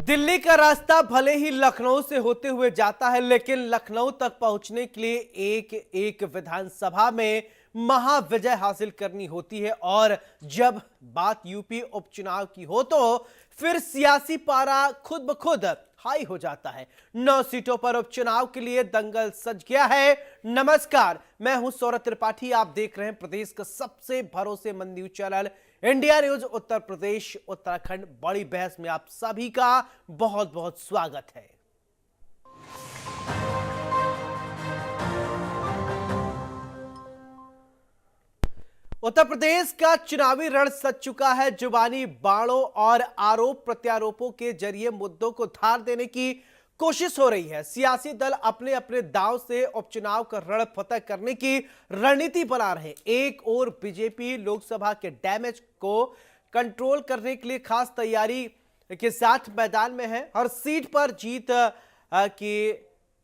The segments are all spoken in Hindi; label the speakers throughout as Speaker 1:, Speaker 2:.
Speaker 1: दिल्ली का रास्ता भले ही लखनऊ से होते हुए जाता है, लेकिन लखनऊ तक पहुंचने के लिए एक एक विधानसभा में महाविजय हासिल करनी होती है। और जब बात यूपी उपचुनाव की हो तो फिर सियासी पारा खुद ब खुद हाई हो जाता है। 9 सीटों पर उपचुनाव के लिए दंगल सज गया है। नमस्कार, मैं हूं सौरभ त्रिपाठी। आप देख रहे हैं प्रदेश का सबसे भरोसेमंद news channel India news Uttar Pradesh Uttarakhand. बड़ी बहस में आप सभी का बहुत बहुत स्वागत है। उत्तर प्रदेश का चुनावी रण सज चुका है। जुबानी बाणों और आरोप प्रत्यारोपों के जरिए मुद्दों को धार देने की कोशिश हो रही है। सियासी दल अपने अपने दांव से उपचुनाव का रण फतह करने की रणनीति बना रहे हैं। एक और बीजेपी लोकसभा के डैमेज को कंट्रोल करने के लिए खास तैयारी के साथ मैदान में है। हर सीट पर जीत की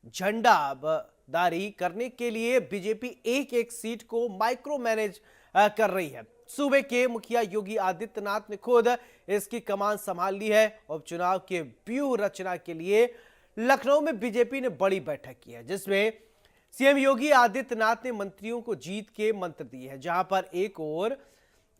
Speaker 1: झंडादारी करने के लिए बीजेपी एक एक सीट को माइक्रो मैनेज कर रही है। सूबे के मुखिया योगी आदित्यनाथ ने खुद इसकी कमान संभाल ली है। उपचुनाव के व्यूह रचना के लिए लखनऊ में बीजेपी ने बड़ी बैठक की है, जिसमें सीएम योगी आदित्यनाथ ने मंत्रियों को जीत के मंत्र दिए हैं। जहां पर एक और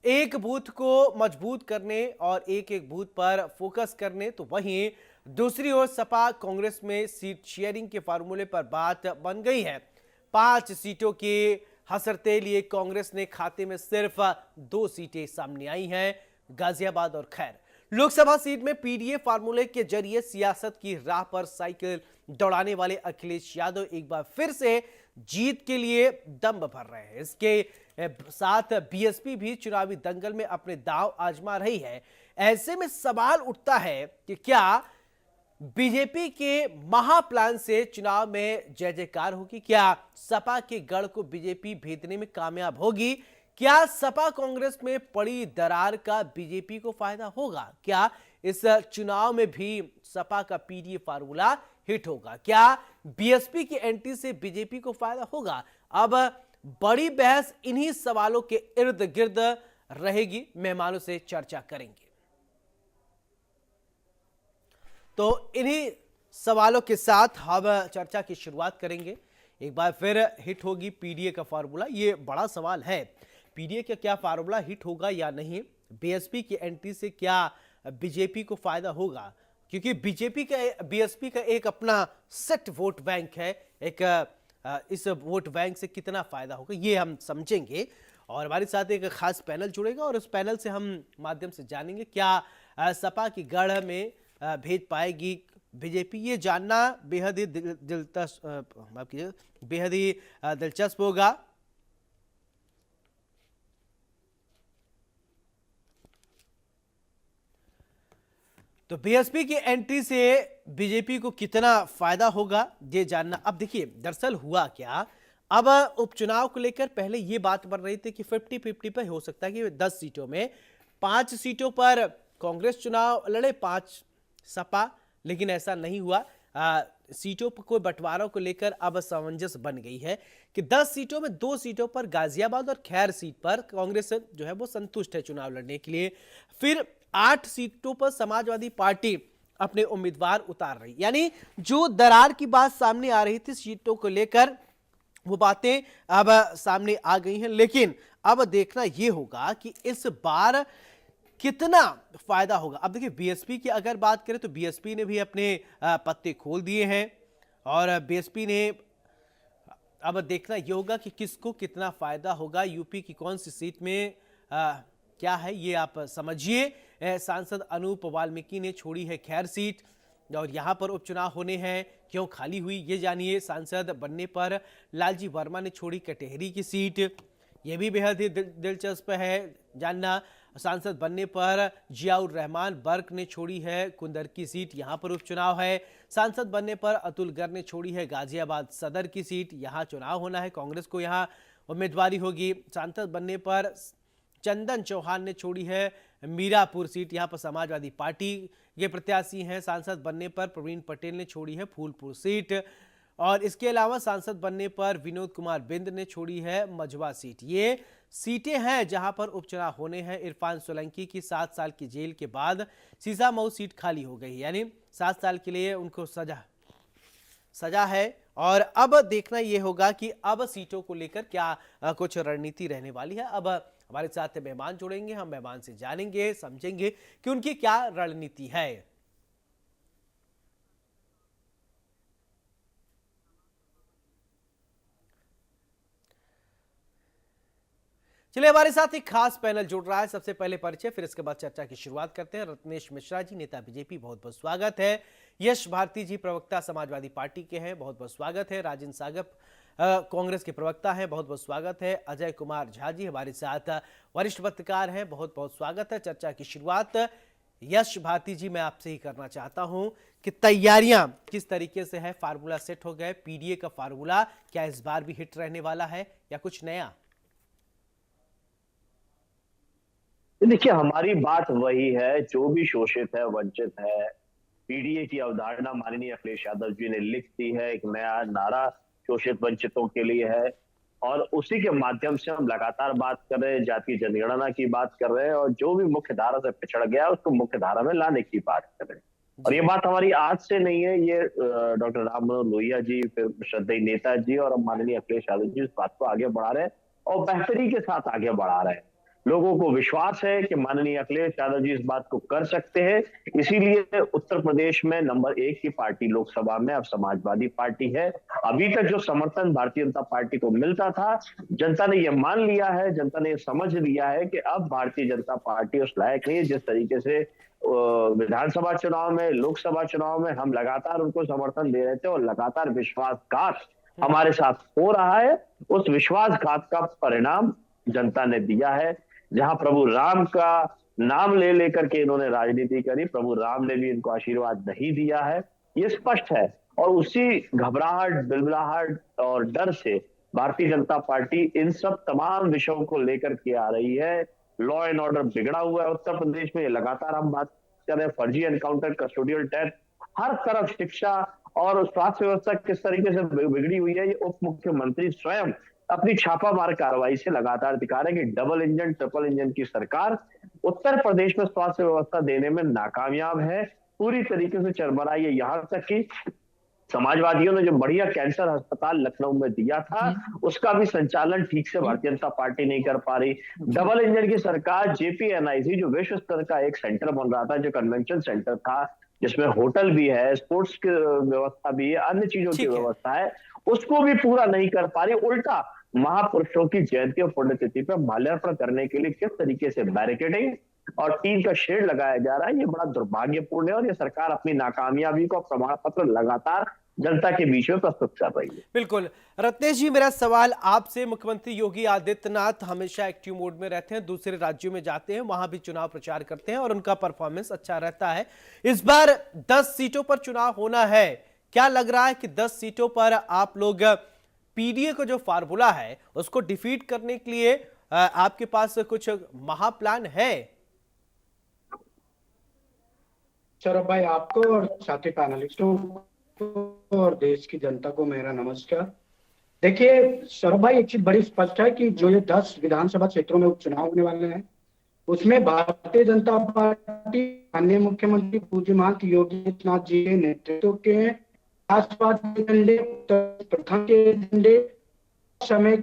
Speaker 1: एक बूथ को मजबूत करने और एक एक बूथ पर फोकस करने, तो वहीं दूसरी ओर सपा कांग्रेस में सीट शेयरिंग के फार्मूले पर बात बन गई है। 5 सीटों के हसरते लिए कांग्रेस ने खाते में सिर्फ 2 सीटें सामने आई हैं, गाजियाबाद और खैर। लोकसभा सीट में पीडीए फार्मूले के जरिए सियासत की राह पर साइकिल दौड़ाने वाले अखिलेश यादव एक बार फिर से जीत के लिए दम भर रहे हैं। इसके साथ बीएसपी भी चुनावी दंगल में अपने दांव आजमा रही है। ऐसे में सवाल उठता है कि क्या बीजेपी के महाप्लान से चुनाव में जय जयकार होगी? क्या सपा के गढ़ को बीजेपी भेदने में कामयाब होगी? क्या सपा कांग्रेस में पड़ी दरार का बीजेपी को फायदा होगा? क्या इस चुनाव में भी सपा का पीडीए फार्मूला हिट होगा? क्या बीएसपी की एंट्री से बीजेपी को फायदा होगा? अब बड़ी बहस इन्हीं सवालों के इर्द गिर्द रहेगी। मेहमानों से चर्चा करेंगे। तो इन्हीं सवालों के साथ हम चर्चा की शुरुआत करेंगे। एक बार फिर हिट होगी पीडीए का फार्मूला? ये बड़ा सवाल है। पीडीए का क्या फार्मूला हिट होगा या नहीं? बीएसपी की एंट्री से क्या बीजेपी को फायदा होगा? क्योंकि बीएसपी का एक अपना सेट वोट बैंक है। इस वोट बैंक से कितना फायदा होगा ये हम समझेंगे। और हमारे साथ एक खास पैनल जुड़ेगा और उस पैनल से हम माध्यम से जानेंगे क्या सपा की गढ़ में भेज पाएगी बीजेपी। ये जानना बेहद ही दिलचस्प होगा। तो बीएसपी की एंट्री से बीजेपी को कितना फायदा होगा ये जानना। अब देखिए, दरअसल हुआ क्या, अब उपचुनाव को लेकर पहले ये बात बन रही थी कि 50-50 पे हो सकता है कि 10 सीटों में 5 सीटों पर कांग्रेस चुनाव लड़े, 5 सपा, लेकिन ऐसा नहीं हुआ। सीटों को बंटवारा को लेकर अब सामंजस्य बन गई है कि 10 सीटों में 2 सीटों पर गाजियाबाद और खैर सीट पर कांग्रेस जो है वो संतुष्ट है चुनाव लड़ने के लिए। फिर 8 सीटों पर समाजवादी पार्टी अपने उम्मीदवार उतार रही, यानी जो दरार की बात सामने आ रही थी सीटों को लेकर, वो बातें अब सामने आ गई हैं। लेकिन अब देखना यह होगा कि इस बार कितना फायदा होगा। अब देखिए, बीएसपी की अगर बात करें तो बीएसपी ने भी अपने पत्ते खोल दिए हैं और बीएसपी ने अब देखना यह होगा कि किसको कितना फायदा होगा। यूपी की कौन सी सीट में क्या है ये आप समझिए। सांसद अनूप वाल्मीकि ने छोड़ी है खैर सीट और यहां पर उपचुनाव होने हैं, क्यों खाली हुई ये जानिए। सांसद बनने पर लालजी वर्मा ने छोड़ी कटेहरी की सीट, ये भी बेहद ही दिलचस्प है जानना। सांसद बनने पर जियाउर रहमान बर्क ने छोड़ी है कुंदर की सीट, यहां पर उपचुनाव है। सांसद बनने पर अतुल गर्ग ने छोड़ी है गाजियाबाद सदर की सीट, यहां चुनाव होना है, कांग्रेस को यहां उम्मीदवारी होगी। सांसद बनने पर चंदन चौहान ने छोड़ी है मीरापुर सीट, यहां पर समाजवादी पार्टी के प्रत्याशी हैं। सांसद बनने पर प्रवीण पटेल ने छोड़ी है फूलपुर सीट। और इसके अलावा सांसद बनने पर विनोद कुमार बिंद ने छोड़ी है मझवा सीट। ये सीटें हैं जहां पर उपचुनाव होने हैं। इरफान सोलंकी की 7 साल की जेल के बाद सीसामऊ सीट खाली हो गई, यानी 7 साल के लिए उनको सजा है। और अब देखना यह होगा कि अब सीटों को लेकर क्या कुछ रणनीति रहने वाली है। अब हमारे साथ मेहमान जुड़ेंगे, हम मेहमान से जानेंगे, समझेंगे कि उनकी क्या रणनीति है। चलिए, हमारे साथ एक खास पैनल जुड़ रहा है। सबसे पहले परिचय, फिर इसके बाद चर्चा की शुरुआत करते हैं। रत्नेश मिश्रा जी, नेता बीजेपी, बहुत बहुत स्वागत है। यश भारती जी, प्रवक्ता समाजवादी पार्टी के हैं, बहुत बहुत स्वागत है। राजेंद्र सागर कांग्रेस के प्रवक्ता हैं, बहुत बहुत स्वागत है। अजय कुमार झा जी हमारे साथ वरिष्ठ पत्रकार हैं, बहुत बहुत स्वागत है। चर्चा की शुरुआत यश भारती जी मैं आपसे ही करना चाहता हूं कि तैयारियां किस तरीके से है, फार्मूला सेट हो गए, पीडीए का फार्मूला क्या इस बार भी हिट रहने वाला है या कुछ नया?
Speaker 2: देखिए, हमारी बात वही है, जो भी शोषित है, वंचित है, पीडीए की अवधारणा माननीय अखिलेश यादव जी ने लिख दी है। एक नया नारा शोषित वंचितों के लिए है और उसी के माध्यम से हम लगातार बात कर रहे हैं, जातीय जनगणना की बात कर रहे हैं और जो भी मुख्य धारा से पिछड़ गया उसको मुख्य धारा में लाने की बात कर रहे हैं। और ये बात हमारी आज से नहीं है, ये डॉक्टर राम मनोहर लोहिया जी, फिर श्रद्धेय नेता जी और माननीय अखिलेश यादव जी इस बात को आगे बढ़ा रहे हैं और बेहतरी के साथ आगे बढ़ा रहे हैं। लोगों को विश्वास है कि माननीय अखिलेश यादव जी इस बात को कर सकते हैं। इसीलिए उत्तर प्रदेश में नंबर 1 की पार्टी लोकसभा में अब समाजवादी पार्टी है। अभी तक जो समर्थन भारतीय जनता पार्टी को मिलता था, जनता ने यह मान लिया है, जनता ने समझ लिया है कि अब भारतीय जनता पार्टी उस लायक नहीं है। जिस तरीके से विधानसभा चुनाव में, लोकसभा चुनाव में हम लगातार उनको समर्थन दे रहे थे और लगातार विश्वासघात हमारे साथ हो रहा है, उस विश्वासघात का परिणाम जनता ने दिया है। जहां प्रभु राम का नाम ले लेकर के इन्होंने राजनीति करी, प्रभु राम ने भी इनको आशीर्वाद नहीं दिया है, ये स्पष्ट है। और उसी घबराहट, बिलबिलाहट और डर से भारतीय जनता पार्टी इन सब तमाम विषयों को लेकर के आ रही है। लॉ एंड ऑर्डर बिगड़ा हुआ है उत्तर प्रदेश में, लगातार हम बात कर रहे हैं, फर्जी एनकाउंटर, कस्टोडियल डेथ, हर तरफ शिक्षा और स्वास्थ्य व्यवस्था किस तरीके से बिगड़ी हुई है, ये उप मुख्यमंत्री स्वयं अपनी छापामार कार्रवाई से लगातार दिखा रहे हैं कि डबल इंजन, ट्रिपल इंजन की सरकार उत्तर प्रदेश में स्वास्थ्य व्यवस्था देने में नाकामयाब है, पूरी तरीके से चरमराई है। यहां तक कि समाजवादियों ने जो बढ़िया कैंसर अस्पताल लखनऊ में दिया था, उसका भी संचालन ठीक से भारतीय जनता पार्टी नहीं कर पा रही। डबल इंजन की सरकार जेपीएनआईसी, जो विश्व स्तर का एक सेंटर बन रहा था, जो कन्वेंशन सेंटर था, जिसमें होटल भी है, स्पोर्ट्स की व्यवस्था भी है, अन्य चीजों की व्यवस्था है, उसको भी पूरा नहीं कर पा रही। उल्टा महापुरुषों की जयंती और पुण्यतिथि पर माल्यार्पण करने के लिए किस तरीके से बैरिकेडिंग और टीम का शेड लगाया जा रहा है, ये बड़ा दुर्भाग्यपूर्ण है। और ये सरकार अपनी नाकामयाबी को प्रमाण पत्र लगातार जनता के बीच में प्रस्तुत कर रही है।
Speaker 1: बिल्कुल। रत्नेश जी, मेरा सवाल आपसे, मुख्यमंत्री योगी आदित्यनाथ हमेशा एक्टिव मोड में रहते हैं, दूसरे राज्यों में जाते हैं, वहां भी चुनाव प्रचार करते हैं और उनका परफॉर्मेंस अच्छा रहता है। इस बार 10 सीटों पर चुनाव होना है, क्या लग रहा है कि 10 सीटों पर आप लोग पीडीए को जो फार्मूला है उसको डिफीट करने के लिए आपके पास कुछ महाप्लान है?
Speaker 3: सौरभ भाई, आपको और साथी पैनलिस्टों को और देश की जनता को मेरा नमस्कार। देखिए सौरभ भाई, एक चीज बड़ी स्पष्ट है कि जो ये 10 विधानसभा क्षेत्रों में उपचुनाव होने वाले हैं, उसमें भारतीय जनता पार्टी माननीय मुख्यमंत्री पूज्य महंत योगी आदित्यनाथ जी के नेतृत्व के प्रथम के झंडे समय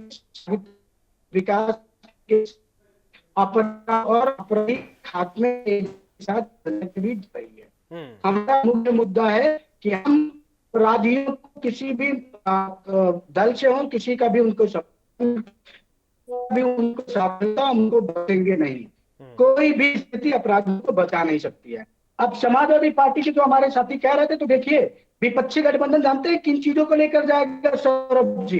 Speaker 3: विकास के और अपराधी खात्मे के साथ भी रही है। हमारा मुख्य मुद्दा है कि हम अपराधियों को किसी भी दल से हो, किसी का भी उनको सफलता उनको बचेंगे नहीं। कोई भी स्थिति अपराधियों को बचा नहीं सकती है। अब समाजवादी पार्टी के जो हमारे साथी कह रहे थे, तो देखिए विपक्षी गठबंधन जानते हैं किन चीजों को लेकर जाएगा सौरभ जी?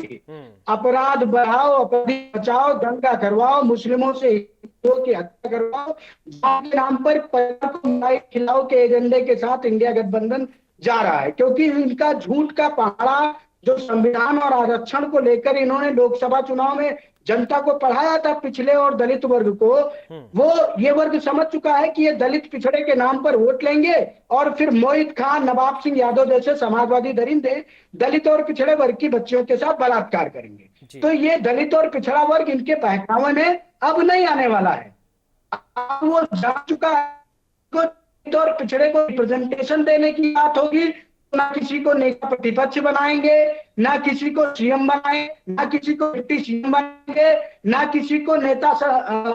Speaker 3: अपराध बढ़ाओ, अपराधी बचाओ, दंगा करवाओ, मुस्लिमों से हिंदुओं की हत्या करवाओ, के नाम पर खिलाओ के एजेंडे के साथ इंडिया गठबंधन जा रहा है। क्योंकि इनका झूठ का पहाड़ा जो संविधान और आरक्षण को लेकर इन्होंने लोकसभा चुनाव में जनता को पढ़ाया था, पिछड़े और दलित वर्ग को, वो ये वर्ग समझ चुका है कि ये दलित पिछड़े के नाम पर वोट लेंगे और फिर मोहित खान, नवाब सिंह यादव जैसे समाजवादी दरिंदे दलित और पिछड़े वर्ग की बच्चियों के साथ बलात्कार करेंगे। तो ये दलित और पिछड़ा वर्ग इनके बहकावे में अब नहीं आने वाला है। अब वो जान चुका है को और पिछड़े को रिप्रेजेंटेशन देने की बात होगी, ना किसी को नेता प्रतिपक्ष बनाएंगे, ना किसी को सीएम बनाएंगे, ना किसी को डिप्टी सीएम बनाएंगे, ना किसी को नेता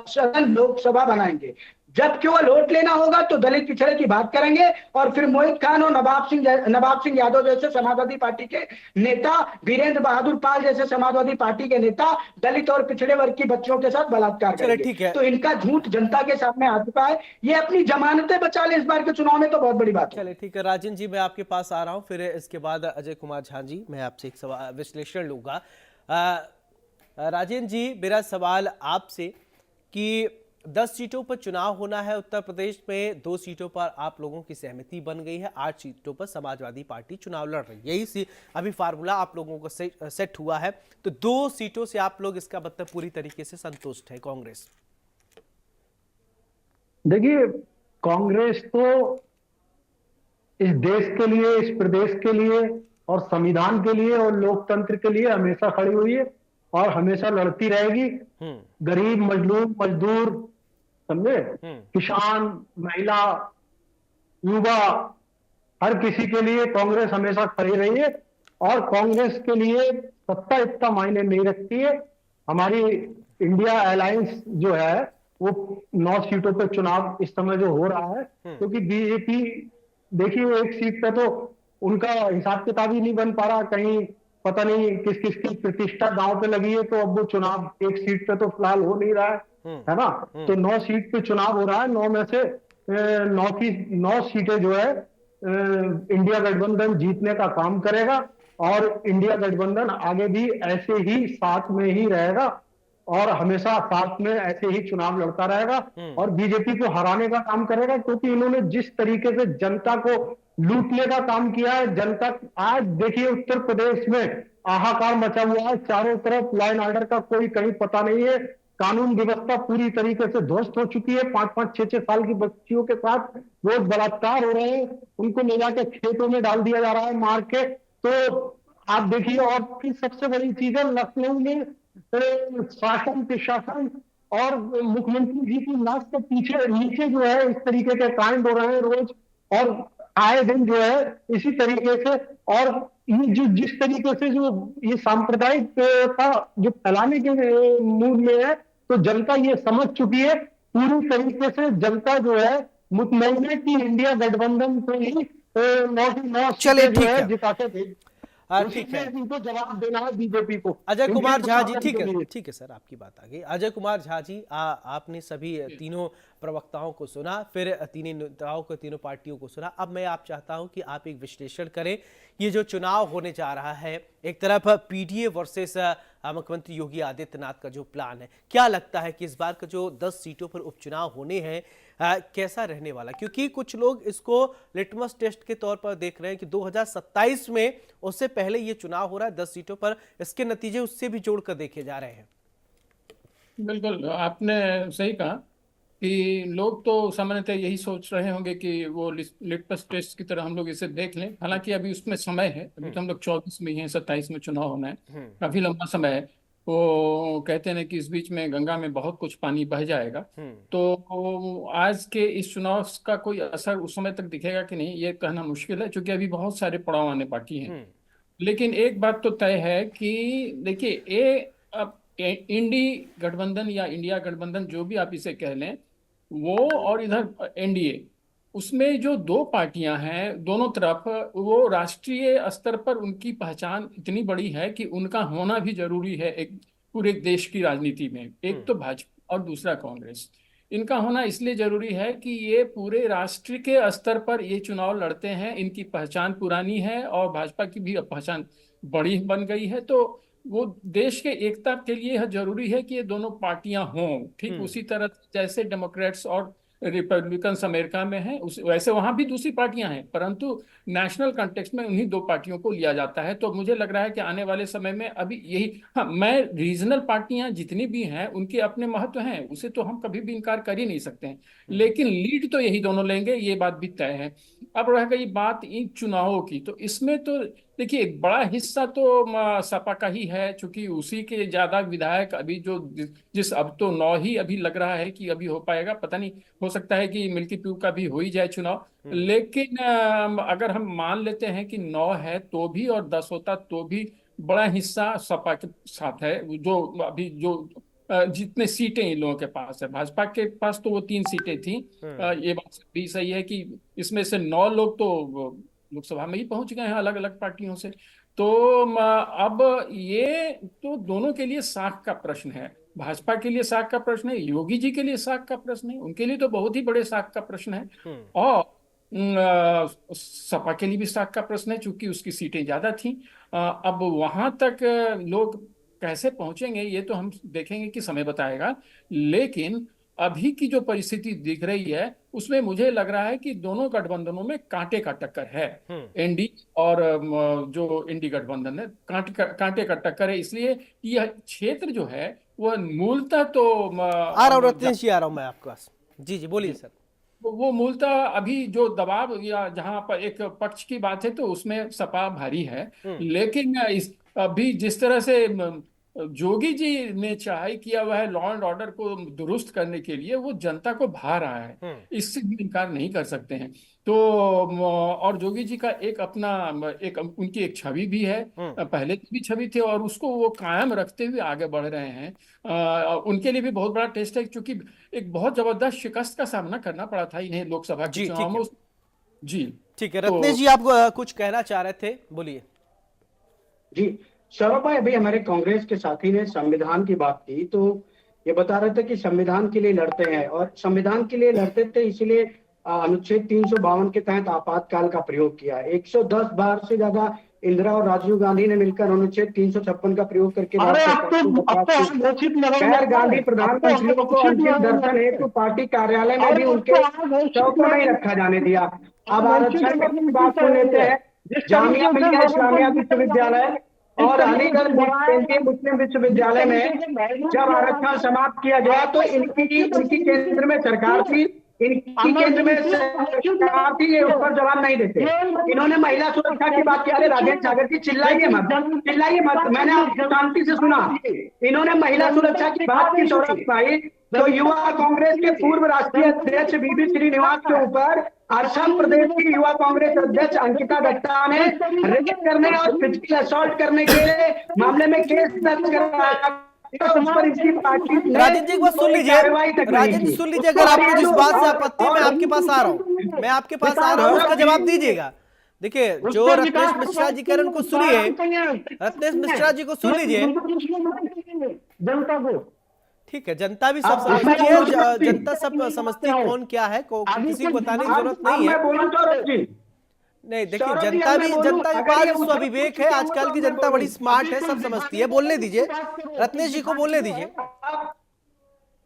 Speaker 3: सदन लोकसभा बनाएंगे। जब केवल वोट लेना होगा तो दलित पिछड़े की बात करेंगे और फिर मोहित खान और नवाब सिंह यादव जैसे समाजवादी पार्टी के नेता, वीरेंद्र बहादुर पाल जैसे समाजवादी पार्टी के नेता दलित और पिछड़े वर्ग की बच्चियों के साथ बलात्कार करेंगे। तो इनका झूठ जनता के सामने आ चुका है। ये अपनी जमानतें बचा ले इस बार के चुनाव में तो बहुत बड़ी बात है।
Speaker 1: चलिए ठीक है राजन जी, मैं आपके पास आ रहा हूं, फिर इसके बाद अजय कुमार झा जी, मैं आपसे एक सवाल विश्लेषण लूंगा। राजन जी, मेरा सवाल आपसे कि 10 सीटों पर चुनाव होना है उत्तर प्रदेश में, 2 सीटों पर आप लोगों की सहमति बन गई है, 8 सीटों पर समाजवादी पार्टी चुनाव लड़ रही है। यही अभी फार्मूला आप लोगों को सेट हुआ है, तो 2 सीटों से आप लोग इसका मतलब पूरी तरीके से संतुष्ट है कांग्रेस?
Speaker 4: देखिए, कांग्रेस तो इस देश के लिए, इस प्रदेश के लिए और संविधान के लिए और लोकतंत्र के लिए हमेशा खड़ी हुई है और हमेशा लड़ती रहेगी। गरीब, मजदूर, समझे, किसान, महिला, युवा, हर किसी के लिए कांग्रेस हमेशा खड़ी रही है और कांग्रेस के लिए सत्ता इतना मायने नहीं रखती है। हमारी इंडिया अलायंस जो है वो 9 सीटों पर चुनाव इस समय जो हो रहा है, क्योंकि बीजेपी, देखिए, एक सीट पे तो उनका हिसाब किताब ही नहीं बन पा रहा, कहीं पता नहीं किस किस की प्रतिष्ठा दांव पे लगी है, तो अब वो चुनाव एक सीट पे तो फिलहाल हो नहीं रहा है ना। तो 9 सीट पे चुनाव हो रहा है, 9 में से 9 सीटें जो है इंडिया गठबंधन जीतने का काम करेगा और इंडिया गठबंधन आगे भी ऐसे ही साथ में ही रहेगा और हमेशा साथ में ऐसे ही चुनाव लड़ता रहेगा और बीजेपी को हराने का काम करेगा, क्योंकि इन्होंने जिस तरीके से जनता को लूटने का काम किया है। जनता, आज देखिए उत्तर प्रदेश में हाहाकार मचा हुआ है, चारों तरफ लॉ एंड ऑर्डर का कोई कहीं पता नहीं है, कानून व्यवस्था पूरी तरीके से ध्वस्त हो चुकी है। 5-5, 6-6 साल की बच्चियों के साथ रोज बलात्कार हो रहे हैं, उनको ले जाकर खेतों में डाल दिया जा रहा है मार के। तो आप देखिए, और सबसे बड़ी चीज है, लखनऊ में शासन प्रशासन और मुख्यमंत्री जी की नाक के पीछे नीचे जो है इस तरीके के कांड हो रहे हैं रोज और आए दिन जो है इसी तरीके से। और ये जो जिस तरीके से जो ये सांप्रदायिक का जो फैलाने के मूड में है, तो जनता ये समझ चुकी है पूरी तरीके से। जनता जो है मुतमईन है कि इंडिया गठबंधन से ही 9 सीटें जो है जिताते थे।
Speaker 1: ठीक है,
Speaker 4: इनको जवाब देना है बीजेपी को।
Speaker 1: अजय कुमार झा जी, ठीक है सर, आपकी बात आ गई। अजय कुमार झा जी, आपने सभी तीनों प्रवक्ताओं को सुना, फिर तीनों नेताओं को, तीनों पार्टियों को सुना। अब मैं आप चाहता हूं कि आप एक विश्लेषण करें। ये जो चुनाव होने जा रहा है, एक तरफ पीडीए वर्सेस मुख्यमंत्री योगी आदित्यनाथ का जो प्लान है, क्या लगता है कि इस बार का जो 10 सीटों पर उपचुनाव होने हैं कैसा रहने वाला? क्योंकि कुछ लोग इसको लिटमस टेस्ट के तौर पर देख रहे हैं कि 2027 में, उससे पहले ये चुनाव हो रहा है 10 सीटों पर, इसके नतीजे उससे भी जोड़कर देखे जा रहे हैं।
Speaker 5: बिल्कुल, आपने सही कहा कि लोग तो सामान्यतः यही सोच रहे होंगे कि वो लिटमस टेस्ट की तरह हम लोग इसे देख लें। हालांकि अभी उसमें समय है, अभी तो हम लोग 24 में ही हैं, 27 में चुनाव होना है, काफी लंबा समय है। वो कहते हैं कि इस बीच में गंगा में बहुत कुछ पानी बह जाएगा, तो आज के इस चुनाव का कोई असर उस समय तक दिखेगा कि नहीं, ये कहना मुश्किल है, क्योंकि अभी बहुत सारे पड़ाव आने बाकी हैं। लेकिन एक बात तो तय है कि देखिए, अब इंडी गठबंधन या इंडिया गठबंधन, जो भी आप इसे कह लें, वो और इधर एनडीए, उसमें जो 2 पार्टियां हैं, दोनों तरफ वो राष्ट्रीय स्तर पर उनकी पहचान इतनी बड़ी है कि उनका होना भी जरूरी है एक पूरे देश की राजनीति में। एक तो भाजपा और दूसरा कांग्रेस, इनका होना इसलिए जरूरी है कि ये पूरे राष्ट्र के स्तर पर ये चुनाव लड़ते हैं, इनकी पहचान पुरानी है और भाजपा की भी पहचान बड़ी बन गई है। तो वो देश के एकता के लिए जरूरी है कि ये दोनों पार्टियां हों। ठीक उसी तरह जैसे डेमोक्रेट्स और रिपब्लिकन्स अमेरिका में हैं, उस वैसे वहां भी दूसरी पार्टियां हैं, परंतु नेशनल कॉन्टेक्स्ट में उन्हीं दो पार्टियों को लिया जाता है। तो मुझे लग रहा है कि आने वाले समय में अभी यही, हाँ, मैं रीजनल पार्टियां जितनी भी हैं उनके अपने महत्व हैं, उसे तो हम कभी भी इनकार कर ही नहीं सकते हैं, लेकिन लीड तो यही दोनों लेंगे, ये बात भी तय है। अब रह गई बात इन चुनावों की, तो इसमें तो देखिए एक बड़ा हिस्सा तो सपा का ही है, क्योंकि उसी के ज्यादा विधायक अभी जो जिस अब तो 9 ही अभी लग रहा है कि अभी हो पाएगा, पता नहीं, हो सकता है कि मिल्की पीऊ का भी हो ही जाए चुनाव। लेकिन अगर हम मान लेते हैं कि 9 है तो भी और 10 होता तो भी बड़ा हिस्सा सपा के साथ है। जो अभी जो जितने सीटें इन लोगों के पास है, भाजपा के पास तो वो 3 सीटें थी। ये बात भी सही है कि इसमें से 9 लोग तो लोकसभा में ही पहुंच गए हैं अलग अलग पार्टियों से। तो अब ये तो दोनों के लिए साख का प्रश्न है, भाजपा के लिए साख का प्रश्न है, योगी जी के लिए साख का प्रश्न है, उनके लिए तो बहुत ही बड़े साख का प्रश्न है, और सपा के लिए भी साख का प्रश्न है, चूंकि उसकी सीटें ज्यादा थी। अब वहां तक लोग कैसे पहुंचेंगे ये तो हम देखेंगे कि समय बताएगा, लेकिन अभी की जो परिस्थिति दिख रही है उसमें मुझे लग रहा है कि दोनों गठबंधनों में कांटे का टक्कर है। एनडी और जो इंडी गठबंधन है, कांटे का टक्कर है, इसलिए यह क्षेत्र जो है वह मूलतः तो
Speaker 1: आ रहा हूँ रत्नेश जी, आ रहा हूँ मैं आपके पास। जी जी बोलिए सर।
Speaker 5: वो मूलतः अभी जो दबाव या जहां पर एक पक्ष की बात है तो उसमें सपा भारी है, लेकिन इस अभी जिस तरह से जोगी जी ने चाहे किया वह है लॉ एंड ऑर्डर को दुरुस्त करने के लिए, वो जनता को भा रहा है, इससे भी इनकार नहीं कर सकते हैं। तो और जोगी जी का एक अपना एक उनकी एक छवि भी है, पहले की भी छवि थी और उसको वो कायम रखते हुए आगे बढ़ रहे हैं। उनके लिए भी बहुत बड़ा टेस्ट है, क्योंकि एक बहुत जबरदस्त शिकस्त का सामना करना पड़ा था इन्हें लोकसभा के चुनाव में। जी
Speaker 1: ठीक है रत्नेश जी, आप कुछ कहना चाह रहे थे, बोलिए।
Speaker 3: जी सौरभ भाई, अभी हमारे कांग्रेस के साथी ने संविधान की बात की, तो ये बता रहे थे कि संविधान के लिए लड़ते हैं, और संविधान के लिए लड़ते थे इसलिए अनुच्छेद 352 के तहत आपातकाल का प्रयोग किया। 110 बार से ज्यादा इंदिरा और राजीव गांधी ने मिलकर अनुच्छेद 356 का प्रयोग करके गैर गांधी प्रधानमंत्रियों को अंतिम दर्शन हेतु पार्टी कार्यालय में भी उनके शव को नहीं रखा जाने दिया। अब आरक्षण की बात सुन लेते हैं। जामिया मिलिया इस्लामिया विश्वविद्यालय और अलीगढ़ केंद्रीय मुस्लिम विश्वविद्यालय में जब आरक्षण समाप्त किया गया तो इनकी केंद्र में सरकार थी, इनकी केंद्र में सरकार थी, ये ऊपर जवाब नहीं देते। इन्होंने महिला सुरक्षा की बात की। अरे राजेंद्र सागर की चिल्लाइए मत, मैंने आपको शांति से सुना। इन्होंने महिला सुरक्षा की बात की सौरभ भाई, तो युवा कांग्रेस के पूर्व राष्ट्रीय अध्यक्ष बीबी श्रीनिवास के ऊपर असम प्रदेश की युवा कांग्रेस अध्यक्ष अंकिता दत्ता ने रेप करने और फिजिकल असॉल्ट करने के मामले में केस दर्ज कराया।
Speaker 1: राजेंद्र जी एक बात सुन लीजिए, राजेंद्र जी सुन लीजिए, अगर आपको जिस बात से आपत्ति है मैं आपके पास आ रहा हूँ, उसका जवाब दीजिएगा। देखिए जो रत्नेश मिश्रा जी कह रहे हैं उनको सुनिए, रत्नेश मिश्रा जी को सुन लीजिए।
Speaker 4: जनता को
Speaker 1: ठीक है, जनता भी सब समझती है, जनता सब समझती है कौन क्या है, किसी को बताने की जरूरत नहीं है। नहीं देखिए, जनता के पास स्वविवेक है, आजकल की जनता बड़ी स्मार्ट है, सब समझती है। बोलने दीजिए, रत्नेश जी को बोलने दीजिए।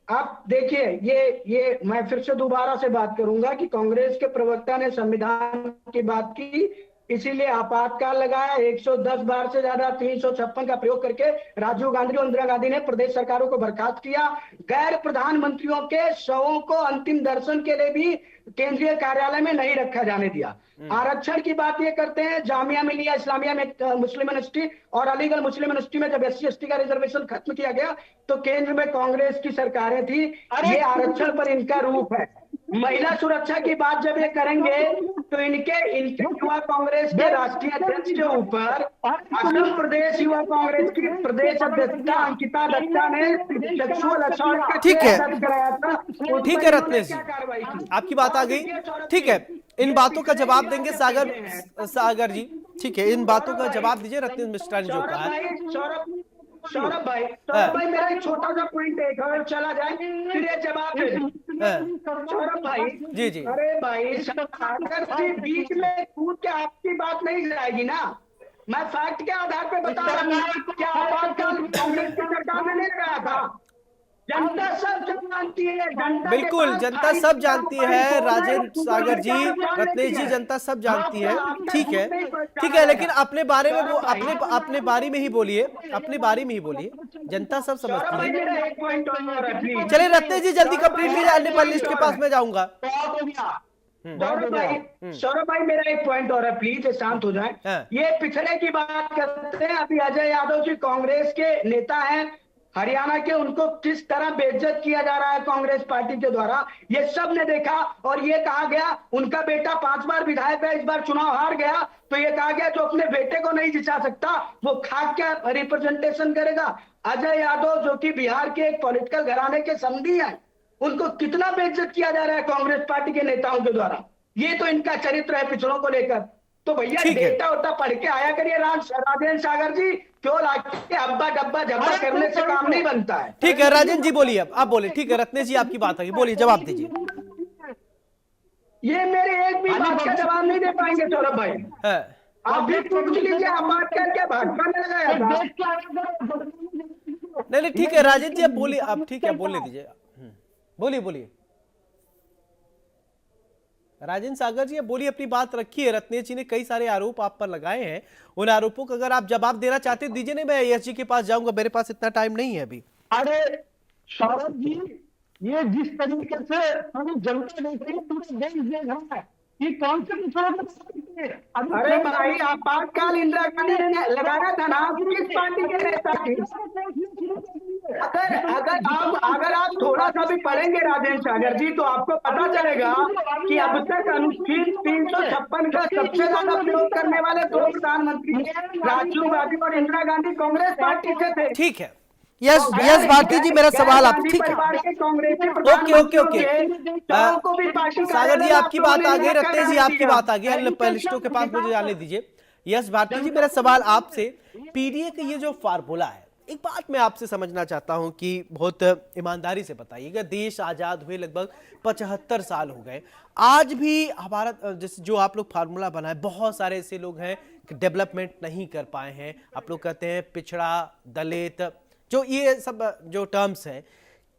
Speaker 3: आप देखिए, ये मैं फिर से दोबारा से बात करूंगा कि कांग्रेस के प्रवक्ता ने संविधान की बात की, इसीलिए आपातकाल लगाया। 110 बार से ज्यादा 356 का प्रयोग करके राजीव गांधी और इंदिरा गांधी ने प्रदेश सरकारों को बर्खास्त किया। गैर प्रधानमंत्रियों के शवों को अंतिम दर्शन के लिए भी केंद्रीय कार्यालय में नहीं रखा जाने दिया। आरक्षण की बात ये करते हैं, जामिया मिलिया इस्लामिया में मुस्लिम यूनिवर्सिटी और अलीगढ़ मुस्लिम यूनिवर्सिटी में जब SC/ST का रिजर्वेशन खत्म किया गया तो केंद्र में कांग्रेस की सरकारें थी। ये आरक्षण पर इनका रूप है। महिला सुरक्षा की बात जब ये करेंगे तो इनके युवा कांग्रेस के राष्ट्रीय अध्यक्ष के ऊपर असम प्रदेश युवा कांग्रेस की प्रदेश अध्यक्ष अंकिता दत्ता ने सेक्सुअल असॉल्ट का केस दर्ज कराया था।
Speaker 1: ठीक है रत्नेश जी, आपकी बात आ गई। ठीक है, इन बातों का जवाब देंगे सागर जी। ठीक है, इन बातों का जवाब दीजिए रत्नेश मिश्रा ने जो कहा है।
Speaker 3: सौरभ भाई मेरा एक छोटा सा पॉइंट है, अगर चला जाए फिर ये जवाब दे। सौरभ भाई
Speaker 1: जी,
Speaker 3: अरे भाई अगर सिर्फ बीच में कूद के आपकी बात नहीं जाएगी ना, मैं फैक्ट के आधार पे बता रहा हूँ। क्या आपातकाल कांग्रेस की सरकार ने नहीं लगाया था? जनता सब जानती है, जनता के
Speaker 1: बिल्कुल,
Speaker 3: पास
Speaker 1: जनता
Speaker 3: भाई
Speaker 1: सब जानती है
Speaker 3: भाई
Speaker 1: राजेंद्र सागर जी, रत्नेश जी, जनता सब जानती है। ठीक है, ठीक है, लेकिन अपने बारे में वो अपने बारे में ही बोलिए, अपने बारे में ही बोलिए, जनता सब
Speaker 3: सौरभ
Speaker 1: समझती
Speaker 3: भाई
Speaker 1: है।
Speaker 3: मेरा एक पॉइंट और है प्लीज।
Speaker 1: चलिए रत्नेश जी जल्दी कंप्लीट कीजिए, अन्य पैनलिस्ट के पास मैं जाऊंगा।
Speaker 3: सौरभ भाई मेरा एक पॉइंट और है प्लीज, शांत हो जाए।
Speaker 1: हाँ।
Speaker 3: ये पिछड़े की बात करते हैं, अभी अजय यादव जी कांग्रेस के नेता हैं हरियाणा के, उनको किस तरह बेइज्जत किया जा रहा है कांग्रेस पार्टी के द्वारा, ये सब ने देखा। और ये कहा गया उनका बेटा 5 बार विधायक है, इस बार चुनाव हार गया, तो ये कहा गया जो अपने बेटे को नहीं जिता सकता वो खाक क्या रिप्रेजेंटेशन करेगा। अजय यादव जो कि बिहार के एक पॉलिटिकल घराने के समधी हैं, उनको कितना बेइज्जत किया जा रहा है कांग्रेस पार्टी के नेताओं के द्वारा। ये तो इनका चरित्र है पिछड़ों को लेकर। तो भैया
Speaker 1: ठीक है।
Speaker 3: डेटा उटा पढ़ के आया करिए राजेंद्र सागर जी, क्यों लाके अब्बा डब्बा जब्बा करने से काम नहीं बनता है।
Speaker 1: ठीक है राजेंद्र जी बोलिए, अब आप बोलिए। ठीक है रत्नेश जी आपकी बात आ गई, बोलिए, जवाब दीजिए।
Speaker 3: ये मेरे एक भी बात का जवाब नहीं दे पाएंगे सौरभ भाई।
Speaker 1: हाँ।
Speaker 3: आप भी पूछ लीजिए, आप बात करके भाजपा में लगाया था।
Speaker 1: नहीं, ठीक है राजेंद्र जी आप बोलिए, आप ठीक है बोलने दीजिए। बोलिए बोलिए राजेंद्र सागर जी, अब बोलिए, अपनी बात रखिए। रत्नेश जी ने कई सारे आरोप आप पर लगाए हैं, उन आरोपों का अगर आप जवाब देना चाहते दीजिए, नहीं मैं एसजी के पास जाऊंगा, मेरे पास इतना टाइम नहीं है अभी।
Speaker 4: अरे सौरभ जी, ये जिस तरीके से पूरी जनता देख रही है, पूरे देश देख रहा है, ये कौन से पिछड़ों को सकते हैं?
Speaker 3: अरे भाई आपातकाल इंदिरा गांधी ने लगाया था ना, किस पार्टी के नेता की? अगर आप थोड़ा सा भी पढ़ेंगे राजेंद्र सागर जी, तो आपको पता चलेगा कि अब तक अनुच्छेद 356 का सबसे ज्यादा प्रयोग करने वाले 2 प्रधानमंत्री राजीव गांधी और इंदिरा गांधी कांग्रेस पार्टी से थे।
Speaker 1: ठीक है, यस यस भारती जी, मेरा सवाल आप, ठीक है, ओके सागर जी आपकी बात आ गई, रत्नेश जी आपकी बात आ गई, अन्य पैनलिस्टों के पास मुझे जाने दीजिए। यस भारती जी, मेरा सवाल आपसे, पीडीए का ये जो फार्मूला है, एक बात मैं आपसे समझना चाहता हूं कि बहुत ईमानदारी से बताइएगा, देश आजाद हुए लगभग 75 साल हो गए, आज भी हमारा जैसे जो आप लोग फार्मूला बनाए, बहुत सारे ऐसे लोग हैं कि डेवलपमेंट नहीं कर पाए हैं। आप लोग कहते हैं पिछड़ा, दलित, जो ये सब जो टर्म्स हैं,